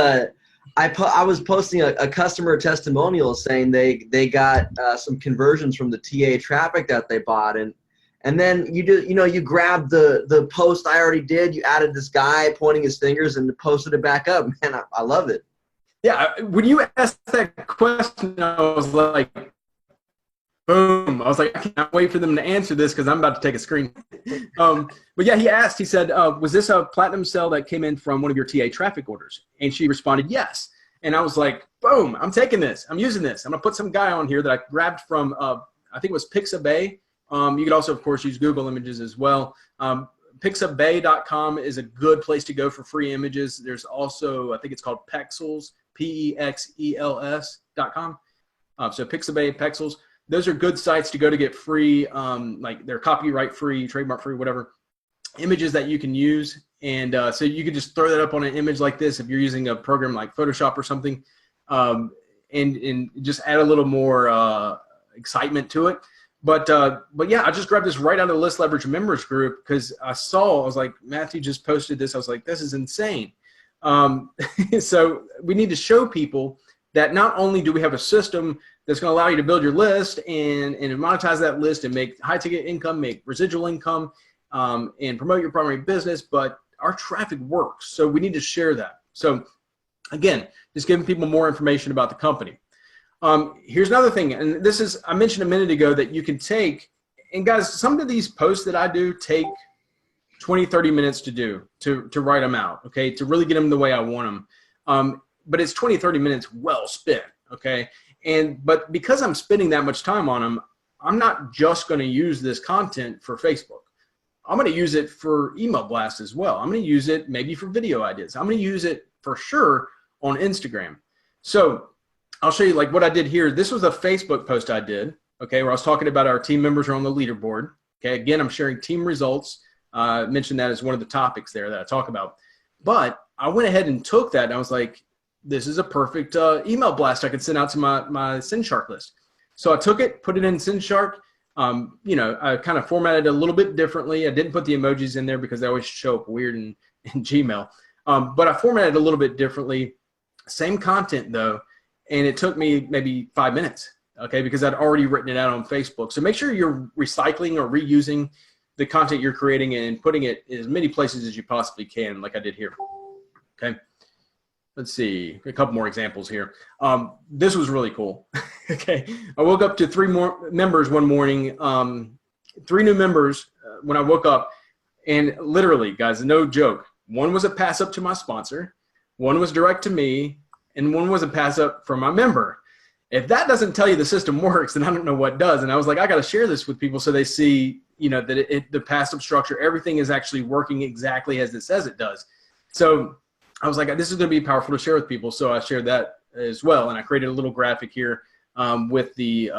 A: posting a customer testimonial saying they got some conversions from the TA traffic that they bought, and then you grabbed the post I already did. You added this guy pointing his fingers and posted it back up. Man, I love it.
D: Yeah, when you asked that question, I was like, boom. I was like, I can't wait for them to answer this because I'm about to take a screen. But yeah, he asked, he said, was this a platinum sale that came in from one of your TA traffic orders? And she responded, yes. And I was like, boom, I'm taking this. I'm using this. I'm going to put some guy on here that I grabbed from, I think it was Pixabay. You could also, of course, use Google Images as well. Pixabay.com is a good place to go for free images. There's also, I think it's called Pexels, Pexels.com. So Pixabay, Pexels. Those are good sites to go to get free, like they're copyright free, trademark free, whatever, images that you can use. And so you can just throw that up on an image like this if you're using a program like Photoshop or something, and just add a little more excitement to it. But yeah, I just grabbed this right out of the List Leverage members group because I was like, Matthew just posted this. I was like, this is insane. So we need to show people that not only do we have a system that's going to allow you to build your list and monetize that list and make high ticket income, make residual income, and promote your primary business, but our traffic works. So we need to share that. So again, just giving people more information about the company. Here's another thing, and this is, I mentioned a minute ago that you can take, and guys, some of these posts that I do take 20, 30 minutes to do, to write them out, okay, to really get them the way I want them. But it's 20, 30 minutes well spent, okay? But because I'm spending that much time on them, I'm not just going to use this content for Facebook. I'm going to use it for email blasts as well. I'm going to use it maybe for video ideas. I'm going to use it for sure on Instagram. So I'll show you like what I did here. This was a Facebook post I did, okay, where I was talking about our team members are on the leaderboard. Okay, again, I'm sharing team results. I mentioned that as one of the topics there that I talk about. But I went ahead and took that and I was like, this is a perfect email blast I could send out to my SendShark list. So I took it, put it in SendShark. I kind of formatted it a little bit differently. I didn't put the emojis in there because they always show up weird in Gmail. But I formatted it a little bit differently. Same content though, and it took me maybe 5 minutes, okay, because I'd already written it out on Facebook. So make sure you're recycling or reusing the content you're creating and putting it in as many places as you possibly can, like I did here, okay? let's see, a couple more examples here. This was really cool. Okay. I woke up to 3 more members one morning, 3 new members when I woke up, and literally, guys, no joke. One was a pass up to my sponsor, one was direct to me, and one was a pass up from my member. If that doesn't tell you the system works, then I don't know what does. And I was like, I got to share this with people so they see, you know, that the pass up structure, everything is actually working exactly as it says it does. So I was like, this is going to be powerful to share with people. So I shared that as well. And I created a little graphic here with the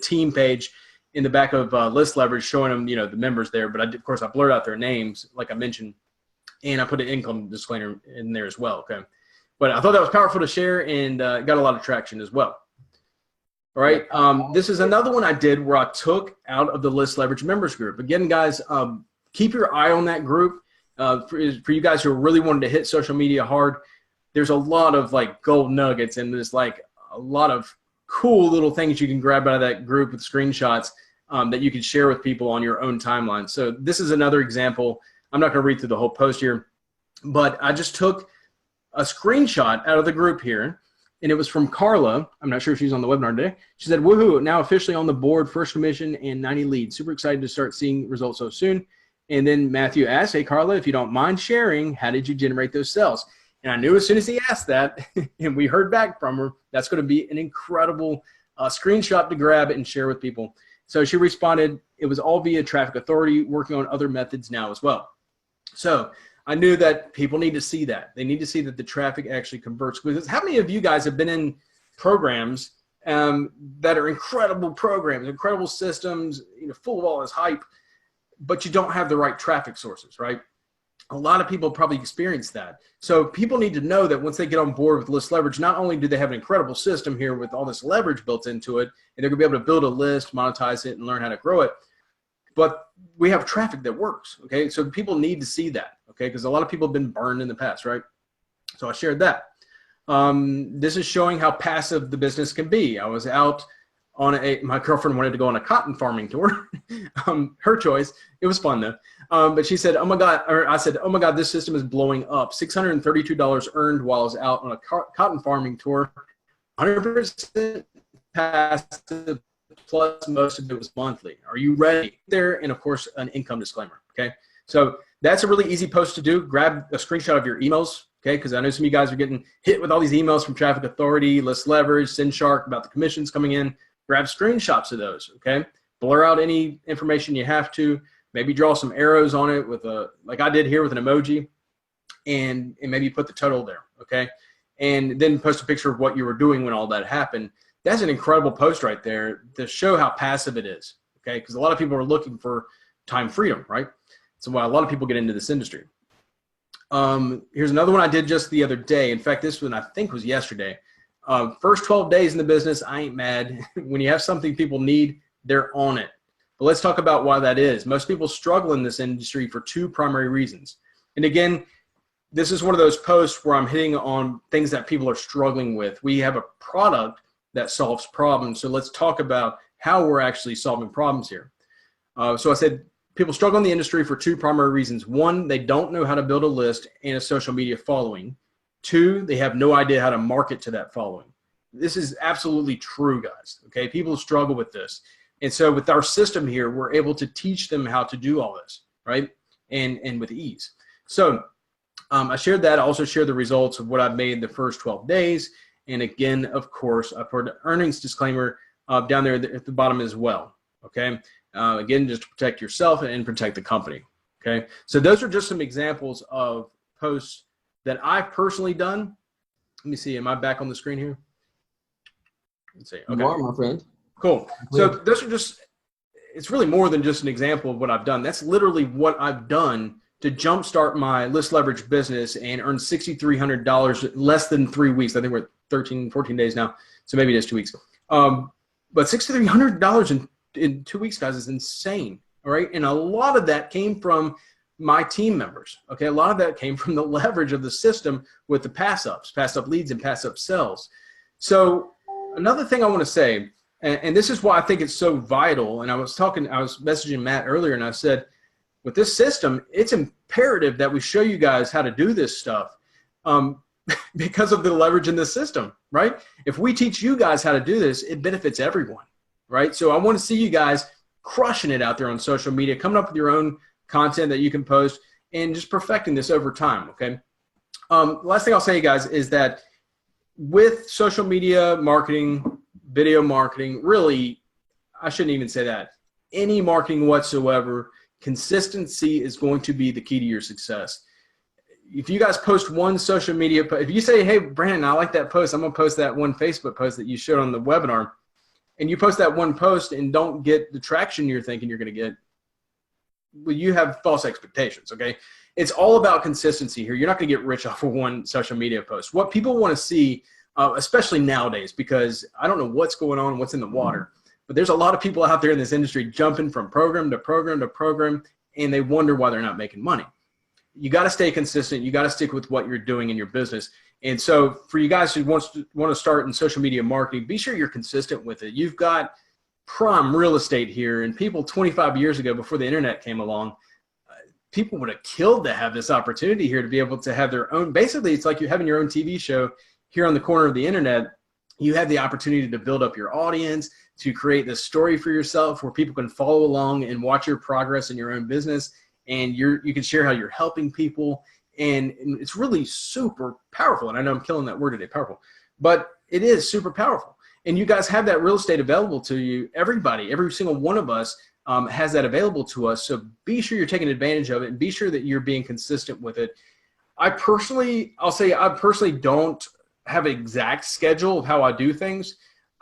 D: team page in the back of List Leverage, showing them, you know, the members there. But of course, I blurred out their names, like I mentioned, and I put an income disclaimer in there as well. Okay. But I thought that was powerful to share, and got a lot of traction as well. All right. This is another one I did where I took out of the List Leverage members group. Again, guys, keep your eye on that group. For you guys who are really wanting to hit social media hard, there's a lot of like gold nuggets, and there's like a lot of cool little things you can grab out of that group with screenshots that you can share with people on your own timeline. So this is another example. I'm not going to read through the whole post here, but I just took a screenshot out of the group here, and it was from Carla. I'm not sure if she's on the webinar today. She said, woohoo, now officially on the board, first commission and 90 leads. Super excited to start seeing results so soon. And then Matthew asked, hey, Carla, if you don't mind sharing, how did you generate those sales? And I knew as soon as he asked that, and we heard back from her, that's going to be an incredible screenshot to grab and share with people. So she responded, it was all via Traffic Authority, working on other methods now as well. So I knew that people need to see that. They need to see that the traffic actually converts. Because how many of you guys have been in programs that are incredible programs, incredible systems, you know, full of all this hype, but you don't have the right traffic sources, right? A lot of people probably experience that. So people need to know that once they get on board with List Leverage, not only do they have an incredible system here with all this leverage built into it, and they're going to be able to build a list, monetize it, and learn how to grow it, but we have traffic that works, okay? So people need to see that, okay? Because a lot of people have been burned in the past, right? So I shared that. This is showing how passive the business can be. I was out on my girlfriend wanted to go on a cotton farming tour. Her choice. It was fun though. But she said, oh my God, or I said, oh my God, this system is blowing up. $632 earned while I was out on a cotton farming tour. 100% passive, plus most of it was monthly. Are you ready? There, and of course, an income disclaimer, okay? So that's a really easy post to do. Grab a screenshot of your emails, okay? Because I know some of you guys are getting hit with all these emails from Traffic Authority, List Leverage, SendShark about the commissions coming in. Grab screenshots of those, okay? Blur out any information you have to. Maybe draw some arrows on it with a, like I did here with an emoji, and maybe put the total there, okay? And then post a picture of what you were doing when all that happened. That's an incredible post right there to show how passive it is, okay? Because a lot of people are looking for time freedom, right? So why a lot of people get into this industry. Here's another one I did just the other day. In fact, this one I think was yesterday. First 12 days in the business, I ain't mad. When you have something people need, they're on it. But let's talk about why that is. Most people struggle in this industry for 2 primary reasons. And again, this is one of those posts where I'm hitting on things that people are struggling with. We have a product that solves problems. So let's talk about how we're actually solving problems here. So I said people struggle in the industry for 2 primary reasons. 1, they don't know how to build a list and a social media following. 2, they have no idea how to market to that following. This is absolutely true, guys. Okay, people struggle with this. And so with our system here, we're able to teach them how to do all this, right? And with ease. So I shared that. I also shared the results of what I've made the first 12 days. And again, of course, I put an earnings disclaimer down there at the bottom as well, okay? Again, just to protect yourself and protect the company, okay? So those are just some examples of posts that I've personally done. Let me see, am I back on the screen here? Let's see, okay.
A: You are, my friend.
D: Cool. So those are just, it's really more than just an example of what I've done. That's literally what I've done to jumpstart my List Leverage business and earn $6,300 less than 3 weeks. I think we're at 13, 14 days now. So maybe it is 2 weeks. But $6,300 in 2 weeks, guys, is insane. All right. And a lot of that came from my team members. Okay. A lot of that came from the leverage of the system with the pass up leads and pass up sales. So another thing I want to say, and this is why I think it's so vital. And I was messaging Matt earlier, and I said, with this system, it's imperative that we show you guys how to do this stuff. because of the leverage in the system, right? If we teach you guys how to do this, it benefits everyone, right? So I want to see you guys crushing it out there on social media, coming up with your own content that you can post, and just perfecting this over time, okay? Last thing I'll say, guys, is that with social media marketing, video marketing, really, I shouldn't even say that. Any marketing whatsoever, consistency is going to be the key to your success. If you guys post one social media, if you say, hey, Brandon, I like that post, I'm going to post that one Facebook post that you showed on the webinar, and you post that one post and don't get the traction you're thinking you're going to get, well, you have false expectations, okay? It's all about consistency here. You're not going to get rich off of one social media post. What people want to see, especially nowadays, because I don't know what's going on, what's in the water, but there's a lot of people out there in this industry jumping from program to program to program, and they wonder why they're not making money. You got to stay consistent. You got to stick with what you're doing in your business. And so for you guys who want to start in social media marketing, be sure you're consistent with it. You've got prime real estate here, and people 25 years ago, before the internet came along, people would have killed to have this opportunity here to be able to have their own. Basically, it's like you're having your own TV show here on the corner of the internet. You have the opportunity to build up your audience, to create this story for yourself where people can follow along and watch your progress in your own business. And you can share how you're helping people. And it's really super powerful. And I know I'm killing that word today, powerful, but it is super powerful. And you guys have that real estate available to you. Everybody, every single one of us has that available to us. So be sure you're taking advantage of it, and be sure that you're being consistent with it. I personally don't have an exact schedule of how I do things.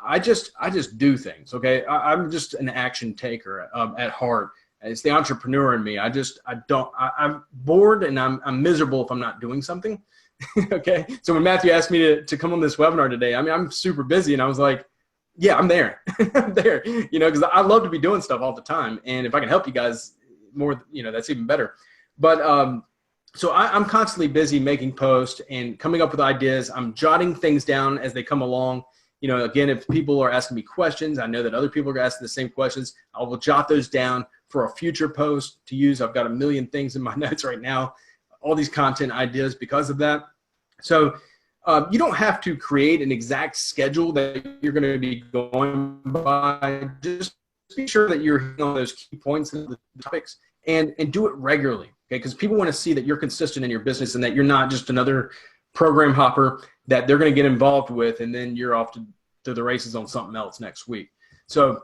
D: I just do things. Okay. I'm just an action taker at heart. It's the entrepreneur in me. I'm bored and I'm miserable if I'm not doing something. Okay. So when Matthew asked me to come on this webinar today, I mean, I'm super busy, and I was like, yeah, I'm there. I'm there, because I love to be doing stuff all the time. And if I can help you guys more, that's even better. But, so I'm constantly busy making posts and coming up with ideas. I'm jotting things down as they come along. Again, if people are asking me questions, I know that other people are asking the same questions. I will jot those down for a future post to use. I've got a million things in my notes right now, all these content ideas because of that. So you don't have to create an exact schedule that you're going to be going by. Just be sure that you're hitting on those key points and the topics, and do it regularly. Okay, because people want to see that you're consistent in your business and that you're not just another program hopper that they're going to get involved with, and then you're off to the races on something else next week. So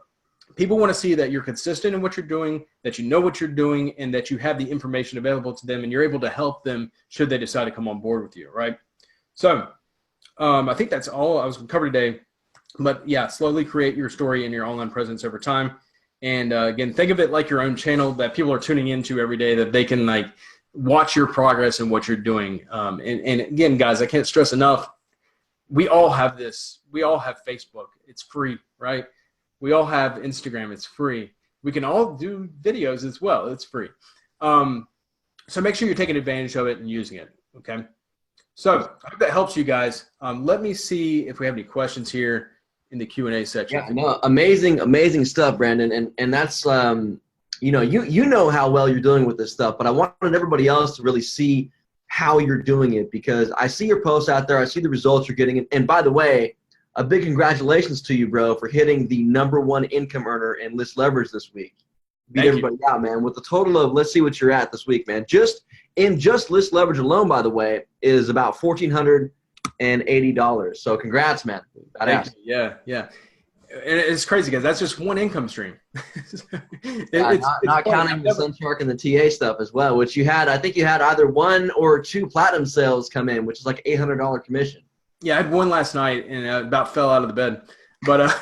D: people want to see that you're consistent in what you're doing, that you know what you're doing, and that you have the information available to them, and you're able to help them should they decide to come on board with you, right? So I think that's all I was going to cover today. But yeah, slowly create your story and your online presence over time. And again, think of it like your own channel that people are tuning into every day, that they can watch your progress and what you're doing. And again, guys, I can't stress enough, we all have this. We all have Facebook. It's free, right? We all have Instagram. It's free. We can all do videos as well. It's free. So make sure you're taking advantage of it and using it, okay? So I hope that helps you guys. Let me see if we have any questions here in the Q&A section.
A: Yeah, no, amazing stuff, Brandon. And that's, you know how well you're doing with this stuff, but I wanted everybody else to really see how you're doing it, because I see your posts out there. I see the results you're getting. And by the way, a big congratulations to you, bro, for hitting the #1 income earner in List Leverage this week. Beat everybody out, man, with a total of, let's see what you're at this week, man. Just List Leverage alone, by the way, is about $1,480. So congrats, man.
D: Thank you. Yeah. And it's crazy, guys. That's just one income stream.
A: Not counting the Sunshark and the TA stuff as well, which I think you had either 1 or 2 platinum sales come in, which is like $800 commission.
D: Yeah, I had one last night and I about fell out of the bed. But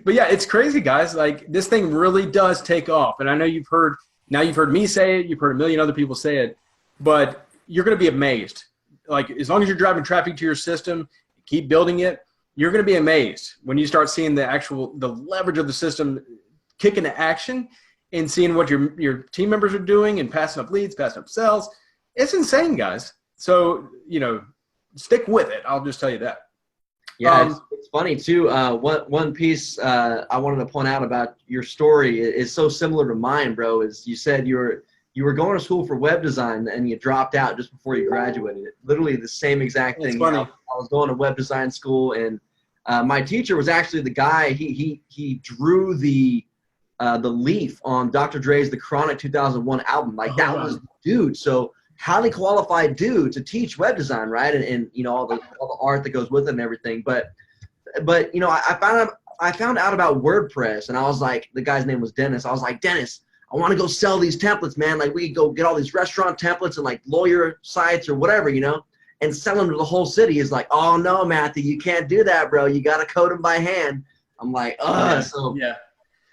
D: but yeah, it's crazy, guys. Like, this thing really does take off. And I know you've heard me say it, you've heard a million other people say it, but you're going to be amazed. Like, as long as you're driving traffic to your system, keep building it, you're going to be amazed when you start seeing the leverage of the system kick into action, and seeing what your team members are doing and passing up leads, passing up sales. It's insane, guys. So, stick with it. I'll just tell you that.
A: Yeah, it's funny too. One piece I wanted to point out about your story is so similar to mine, bro. Is you said you're you were going to school for web design and you dropped out just before you graduated. Literally the same exact thing.
D: That's funny.
A: I was going to web design school, and my teacher was actually the guy. He drew the leaf on Dr. Dre's The Chronic 2001 album. Like that was the dude. So highly qualified dude to teach web design, right? And you know all the art that goes with it and everything. But you know, I found out about WordPress, and I was like, the guy's name was Dennis. I was like, Dennis, I want to go sell these templates, man. Like we could go get all these restaurant templates and like lawyer sites or whatever, you know, and sell them to the whole city. He's like, oh no, Matthew, you can't do that, bro. You got to code them by hand. I'm like, so
D: yeah.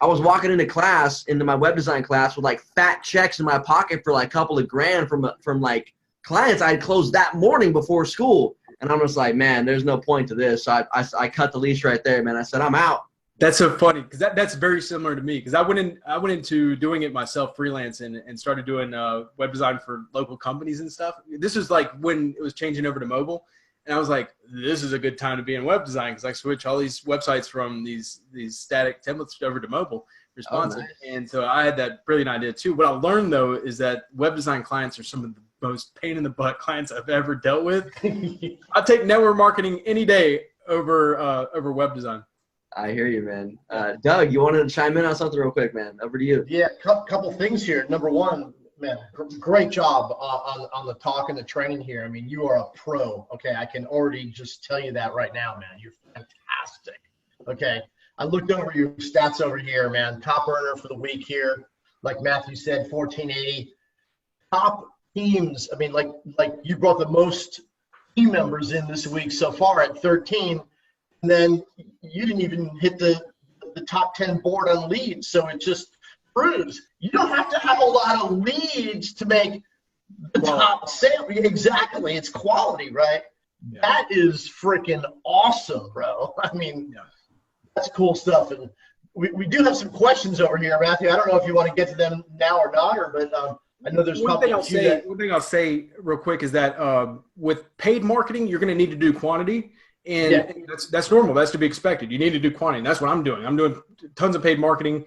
A: I was walking into my web design class with like fat checks in my pocket for like a couple of grand from like clients I had closed that morning before school. And I'm just like, man, there's no point to this. So I cut the leash right there, man. I said, I'm out.
D: That's so funny because that's very similar to me, because I went into doing it myself, freelance, and started doing web design for local companies and stuff. This was like when it was changing over to mobile, and I was like, this is a good time to be in web design because I switch all these websites from these static templates over to mobile responsive.
A: Oh, nice.
D: And so I had that brilliant idea too. What I learned though is that web design clients are some of the most pain in the butt clients I've ever dealt with. I take network marketing any day over web design.
A: I hear you, man. Doug, you wanted to chime in on something real quick, man? Over to you.
B: Yeah, couple things here. Number one, man, great job on the talk and the training here. I mean, you are a pro. Okay, I can already just tell you that right now, man. You're fantastic. Okay, I looked over your stats over here, man. Top earner for the week here, like Matthew said, 1480. Top teams. I mean, like you brought the most team members in this week so far at 13. And then you didn't even hit the top 10 board on leads. So it just proves you don't have to have a lot of leads to make the top sale. Exactly. It's quality, right? Yeah. That is freaking awesome, bro. I mean, that's cool stuff. And we do have some questions over here, Matthew. I don't know if you want to get to them now or not, but I know there's
D: one thing I'll say real quick is that with paid marketing, you're going to need to do quantity. And that's normal. That's to be expected. You need to do quantity. And that's what I'm doing. I'm doing tons of paid marketing.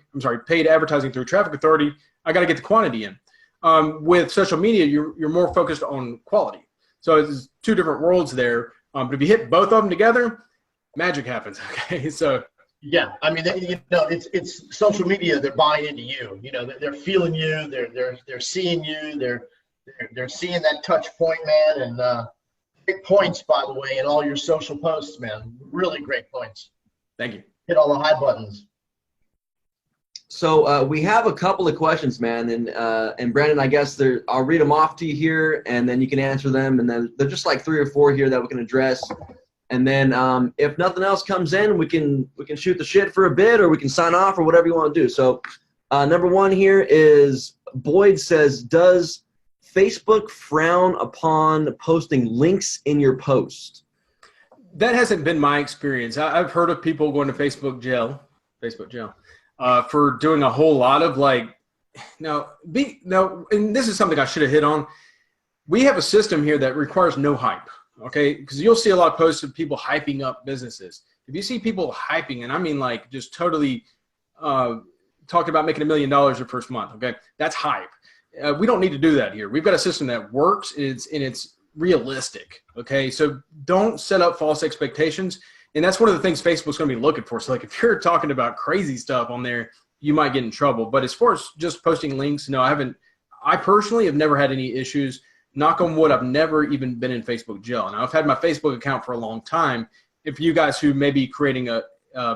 D: paid advertising through Traffic Authority. I got to get the quantity in. With social media, you're more focused on quality. So it's two different worlds there. But if you hit both of them together, magic happens. Okay, so
B: yeah, I mean, you know, it's social media. They're buying into you. You know, they're feeling you. They're seeing you. They're seeing that touch point, man, and. Great points, by the way, in all your social posts, man. Really great points.
D: Thank you.
B: Hit all the high buttons.
A: So we have a couple of questions, man, and Brandon, I guess I'll read them off to you here, and then you can answer them, and then they're just like 3 or 4 here that we can address, and then if nothing else comes in, we can shoot the shit for a bit, or we can sign off, or whatever you want to do. So number 1 here is Boyd says, does Facebook frown upon posting links in your post?
D: That hasn't been my experience. I've heard of people going to Facebook jail, for doing a whole lot of and this is something I should have hit on. We have a system here that requires no hype, okay? Because you'll see a lot of posts of people hyping up businesses. If you see people hyping, and I mean like just totally talking about making $1 million your first month, okay? That's hype. We don't need to do that here. We've got a system that works and it's realistic. Okay. So don't set up false expectations. And that's one of the things Facebook's going to be looking for. So like if you're talking about crazy stuff on there, you might get in trouble. But as far as just posting links, no, I personally have never had any issues. Knock on wood, I've never even been in Facebook jail. Now I've had my Facebook account for a long time. If you guys who may be creating a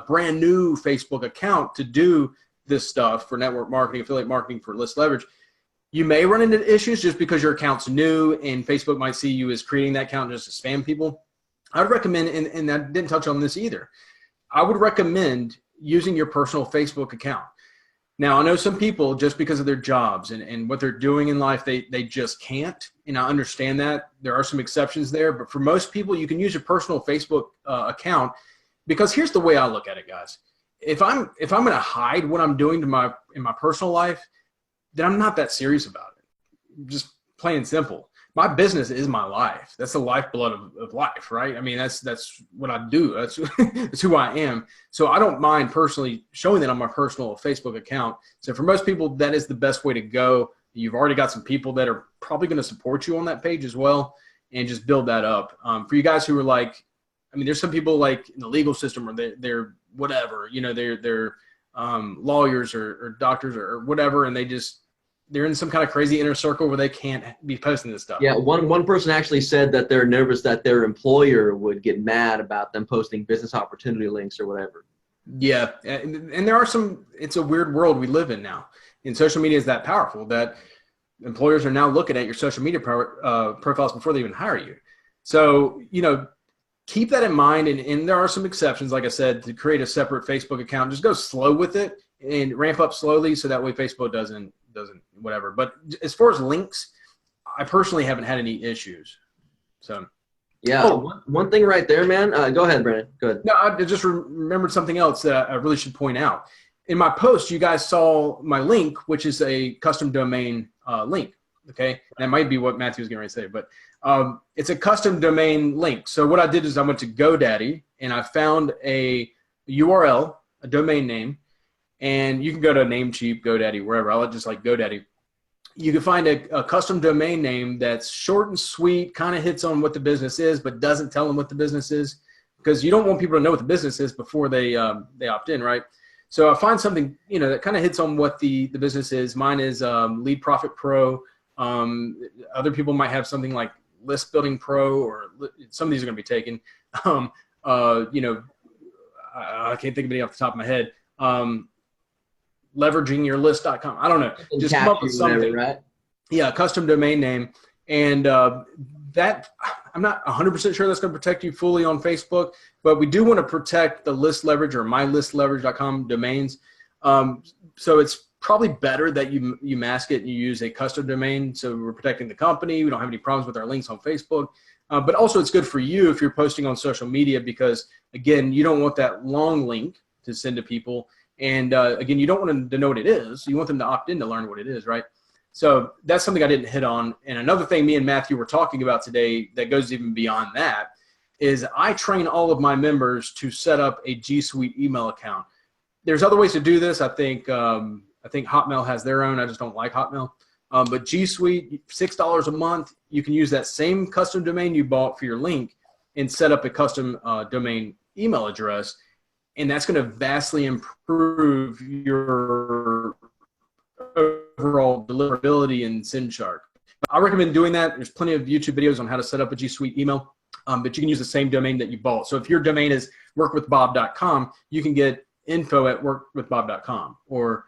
D: brand new Facebook account to do this stuff for network marketing, affiliate marketing, for list leverage, you may run into issues just because your account's new and Facebook might see you as creating that account just to spam people. I would recommend, and I didn't touch on this either, I would recommend using your personal Facebook account. Now, I know some people, just because of their jobs and what they're doing in life, they just can't, and I understand that. There are some exceptions there, but for most people, you can use your personal Facebook account, because here's the way I look at it, guys. If I'm going to hide what I'm doing in my personal life, then I'm not that serious about it. Just plain and simple. My business is my life. That's the lifeblood of life, right? I mean, that's what I do. That's who I am. So I don't mind personally showing that on my personal Facebook account. So for most people, that is the best way to go. You've already got some people that are probably going to support you on that page as well, and just build that up. For you guys who are like, I mean, there's some people like in the legal system, or they're whatever, you know, they're lawyers or doctors or whatever, and they're in some kind of crazy inner circle where they can't be posting this stuff.
A: Yeah, one person actually said that they're nervous that their employer would get mad about them posting business opportunity links or whatever.
D: Yeah, and there are some. It's a weird world we live in now, and social media is that powerful that employers are now looking at your social media profiles before they even hire you. So, you know, keep that in mind. And there are some exceptions, like I said, to create a separate Facebook account. Just go slow with it and ramp up slowly, so that way Facebook doesn't whatever. But as far as links, I personally haven't had any issues. So.
A: Yeah, one thing right there, man. Go ahead, Brandon. Go ahead.
D: No, I just remembered something else that I really should point out. In my post, you guys saw my link, which is a custom domain link. Okay, that might be what Matthew was getting ready to say, but it's a custom domain link. So what I did is I went to GoDaddy and I found a URL, a domain name, and you can go to Namecheap, GoDaddy, wherever. I just like GoDaddy. You can find a custom domain name that's short and sweet, kind of hits on what the business is, but doesn't tell them what the business is, because you don't want people to know what the business is before they opt in, right? So I find something, you know, that kind of hits on what the business is. Mine is Lead Profit Pro. Other people might have something like List Building Pro, or some of these are going to be taken. You know, I can't think of any off the top of my head. Leveragingyourlist.com. I don't know. Just come up with something.
A: Whatever, right?
D: Yeah, custom domain name. And that, I'm not 100% sure that's going to protect you fully on Facebook, but we do want to protect the list leverage or mylistleverage.com domains. So it's probably better that you mask it and you use a custom domain. So we're protecting the company. We don't have any problems with our links on Facebook. But also it's good for you if you're posting on social media, because, again, you don't want that long link to send to people. And again, you don't want them to know what it is. You want them to opt in to learn what it is, right? So that's something I didn't hit on. And another thing me and Matthew were talking about today that goes even beyond that is I train all of my members to set up a G Suite email account. There's other ways to do this. I think Hotmail has their own. I just don't like Hotmail. But G Suite, $6 a month, you can use that same custom domain you bought for your link and set up a custom domain email address. And that's going to vastly improve your overall deliverability in SendShark. I recommend doing that. There's plenty of YouTube videos on how to set up a G Suite email, but you can use the same domain that you bought. So if your domain is workwithbob.com, you can get info@workwithbob.com, or,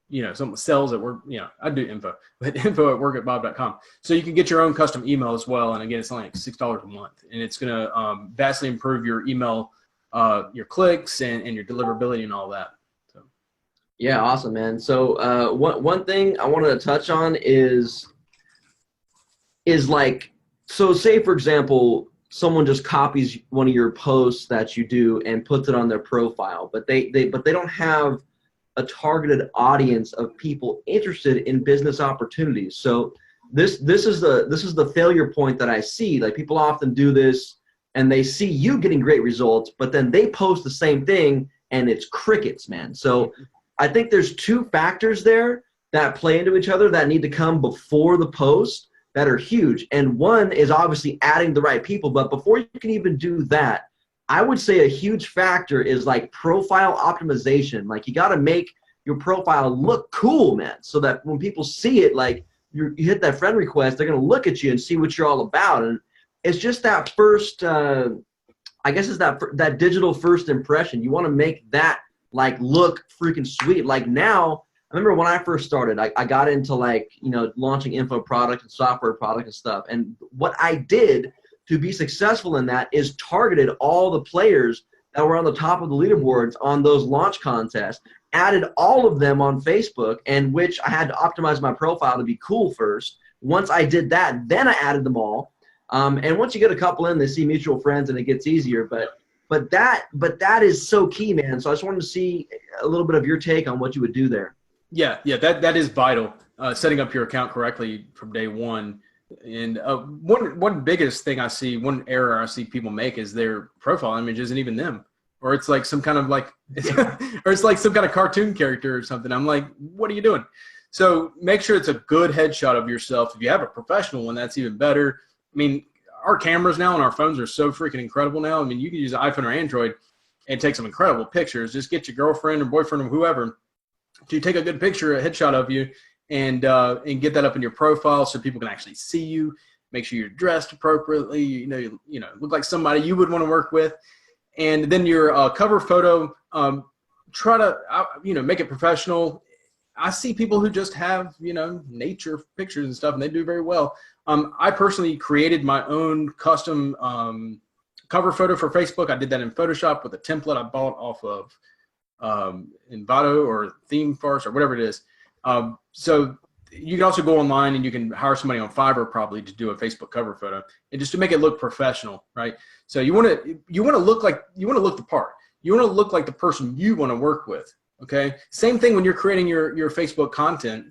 D: you know, some sales at work, you know, I do info, but info@workwithbob.com. So you can get your own custom email as well. And again, it's only like $6 a month, and it's going to vastly improve your email, your clicks and your deliverability and all that. So.
A: Yeah, awesome, man. So one thing I wanted to touch on is like, so say for example, someone just copies one of your posts that you do and puts it on their profile, but they don't have a targeted audience of people interested in business opportunities. So this is the failure point that I see. Like, people often do this and they see you getting great results, but then they post the same thing and it's crickets, man. So I think there's two factors there that play into each other that need to come before the post that are huge. And one is obviously adding the right people. But before you can even do that, I would say a huge factor is like profile optimization. Like, you got to make your profile look cool, man, so that when people see it, like you hit that friend request, they're going to look at you and see what you're all about. And it's just that first, I guess it's that digital first impression. You want to make that like look freaking sweet. Like, now, I remember when I first started, I got into, like, you know, launching info product and software product and stuff. And what I did to be successful in that is targeted all the players that were on the top of the leaderboards on those launch contests, added all of them on Facebook, and which I had to optimize my profile to be cool first. Once I did that, then I added them all. And once you get a couple in, they see mutual friends and it gets easier. But that is so key, man. So I just wanted to see a little bit of your take on what you would do there.
D: Yeah, that is vital. Setting up your account correctly from day one. And one biggest thing I see, one error I see people make is their profile image isn't even them, or it's like some kind of like, or it's like some kind of cartoon character or something. I'm like, what are you doing? So make sure it's a good headshot of yourself. If you have a professional one, that's even better. I mean, our cameras now on our phones are so freaking incredible now. I mean, you can use an iPhone or Android and take some incredible pictures. Just get your girlfriend or boyfriend or whoever to take a good picture, a headshot of you, and get that up in your profile so people can actually see you. Make sure you're dressed appropriately. You know, look like somebody you would want to work with. And then your cover photo, try to make it professional. I see people who just have nature pictures and stuff, and they do very well. I personally created my own custom cover photo for Facebook. I did that in Photoshop with a template I bought off of Envato or Theme Farce or whatever it is. So you can also go online and you can hire somebody on Fiverr probably to do a Facebook cover photo, and just to make it look professional, right? So you want to look the part. You want to look like the person you want to work with. Okay. Same thing when you're creating your Facebook content.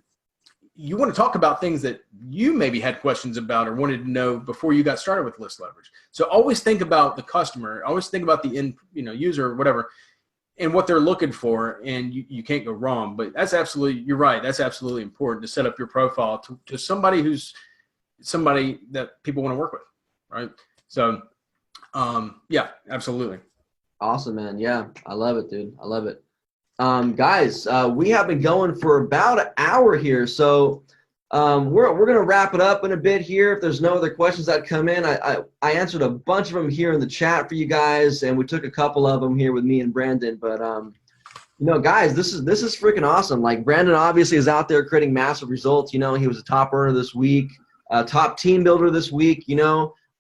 D: You want to talk about things that you maybe had questions about or wanted to know before you got started with list leverage. So always think about the customer. Always think about the user or whatever, and what they're looking for, and you can't go wrong. But you're right. That's absolutely important to set up your profile to somebody that people want to work with, right? So, yeah, absolutely.
A: Awesome, man. Yeah, I love it, dude. I love it. Guys, we have been going for about an hour here, so we're gonna wrap it up in a bit here. If there's no other questions that come in, I answered a bunch of them here in the chat for you guys, and we took a couple of them here with me and Brandon. But guys, this is freaking awesome. Like, Brandon obviously is out there creating massive results. He was a top earner this week, top team builder this week.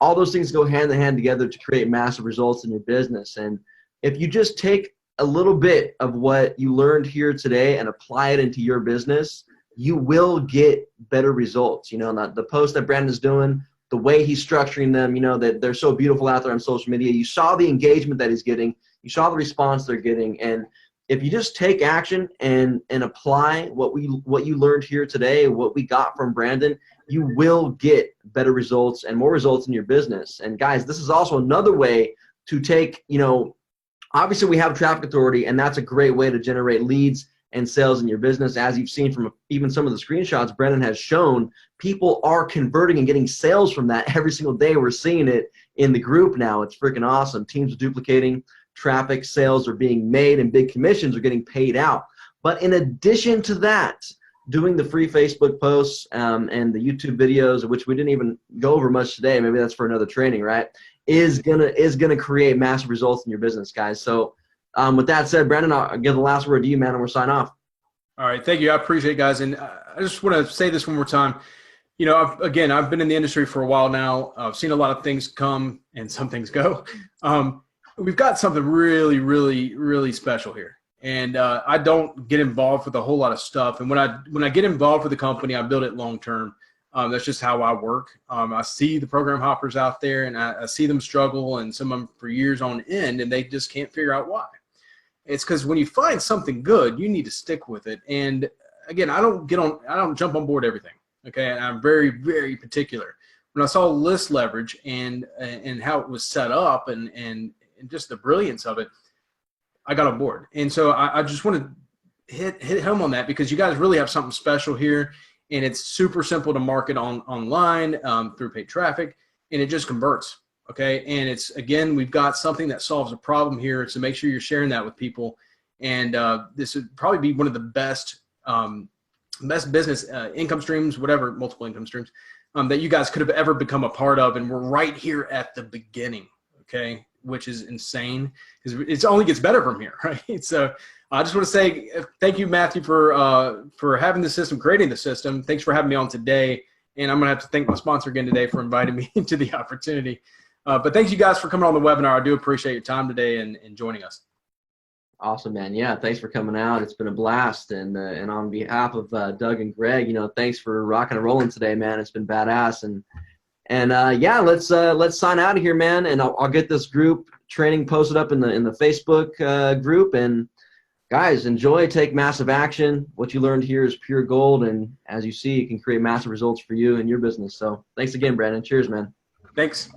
A: All those things go hand in hand together to create massive results in your business. And if you just take a little bit of what you learned here today and apply it into your business, you will get better results. The post that Brandon's doing, the way he's structuring them, that they're so beautiful out there on social media. You saw the engagement that he's getting. You saw the response they're getting. And if you just take action and apply what you learned here today, what we got from Brandon, you will get better results and more results in your business. And guys, this is also another way to take, obviously we have traffic authority, and that's a great way to generate leads and sales in your business. As you've seen from even some of the screenshots Brennan has shown, people are converting and getting sales from that every single day. We're seeing it in the group now. It's freaking awesome. Teams are duplicating, traffic, sales are being made, and big commissions are getting paid out. But in addition to that, doing the free Facebook posts and the YouTube videos, which we didn't even go over much today, maybe that's for another training, right, is gonna create massive results in your business, guys. So with that said, Brandon, I'll give the last word to you, man, and we'll sign off.
D: All right. Thank you. I appreciate it, guys. And I just want to say this one more time. I've been in the industry for a while now. I've seen a lot of things come and some things go. We've got something really, really, really special here. And I don't get involved with a whole lot of stuff. And when I get involved with the company, I build it long term. That's just how I work. I see the program hoppers out there, and I see them struggle, and some of them for years on end, and they just can't figure out why. It's because when you find something good, you need to stick with it. And again, I don't jump on board everything. Okay, and I'm very, very particular. When I saw list leverage and how it was set up and just the brilliance of it, I got on board. And so I just want to hit home on that, because you guys really have something special here, and it's super simple to market online through paid traffic, and it just converts. Okay. And it's, again, we've got something that solves a problem here. So make sure you're sharing that with people. And this would probably be one of the best business income streams, whatever, multiple income streams that you guys could have ever become a part of. And we're right here at the beginning. Okay. Which is insane, because it only gets better from here. Right. So I just want to say thank you, Matthew, for having the system, creating the system. Thanks for having me on today. And I'm going to have to thank my sponsor again today for inviting me into the opportunity. But thanks, you guys, for coming on the webinar. I do appreciate your time today and joining us.
A: Awesome, man. Yeah, thanks for coming out. It's been a blast. And on behalf of Doug and Greg, thanks for rocking and rolling today, man. It's been badass. And yeah, let's sign out of here, man. And I'll get this group training posted up in the Facebook group. And guys, enjoy, take massive action. What you learned here is pure gold. And as you see, it can create massive results for you and your business. So thanks again, Brandon. Cheers, man.
D: Thanks.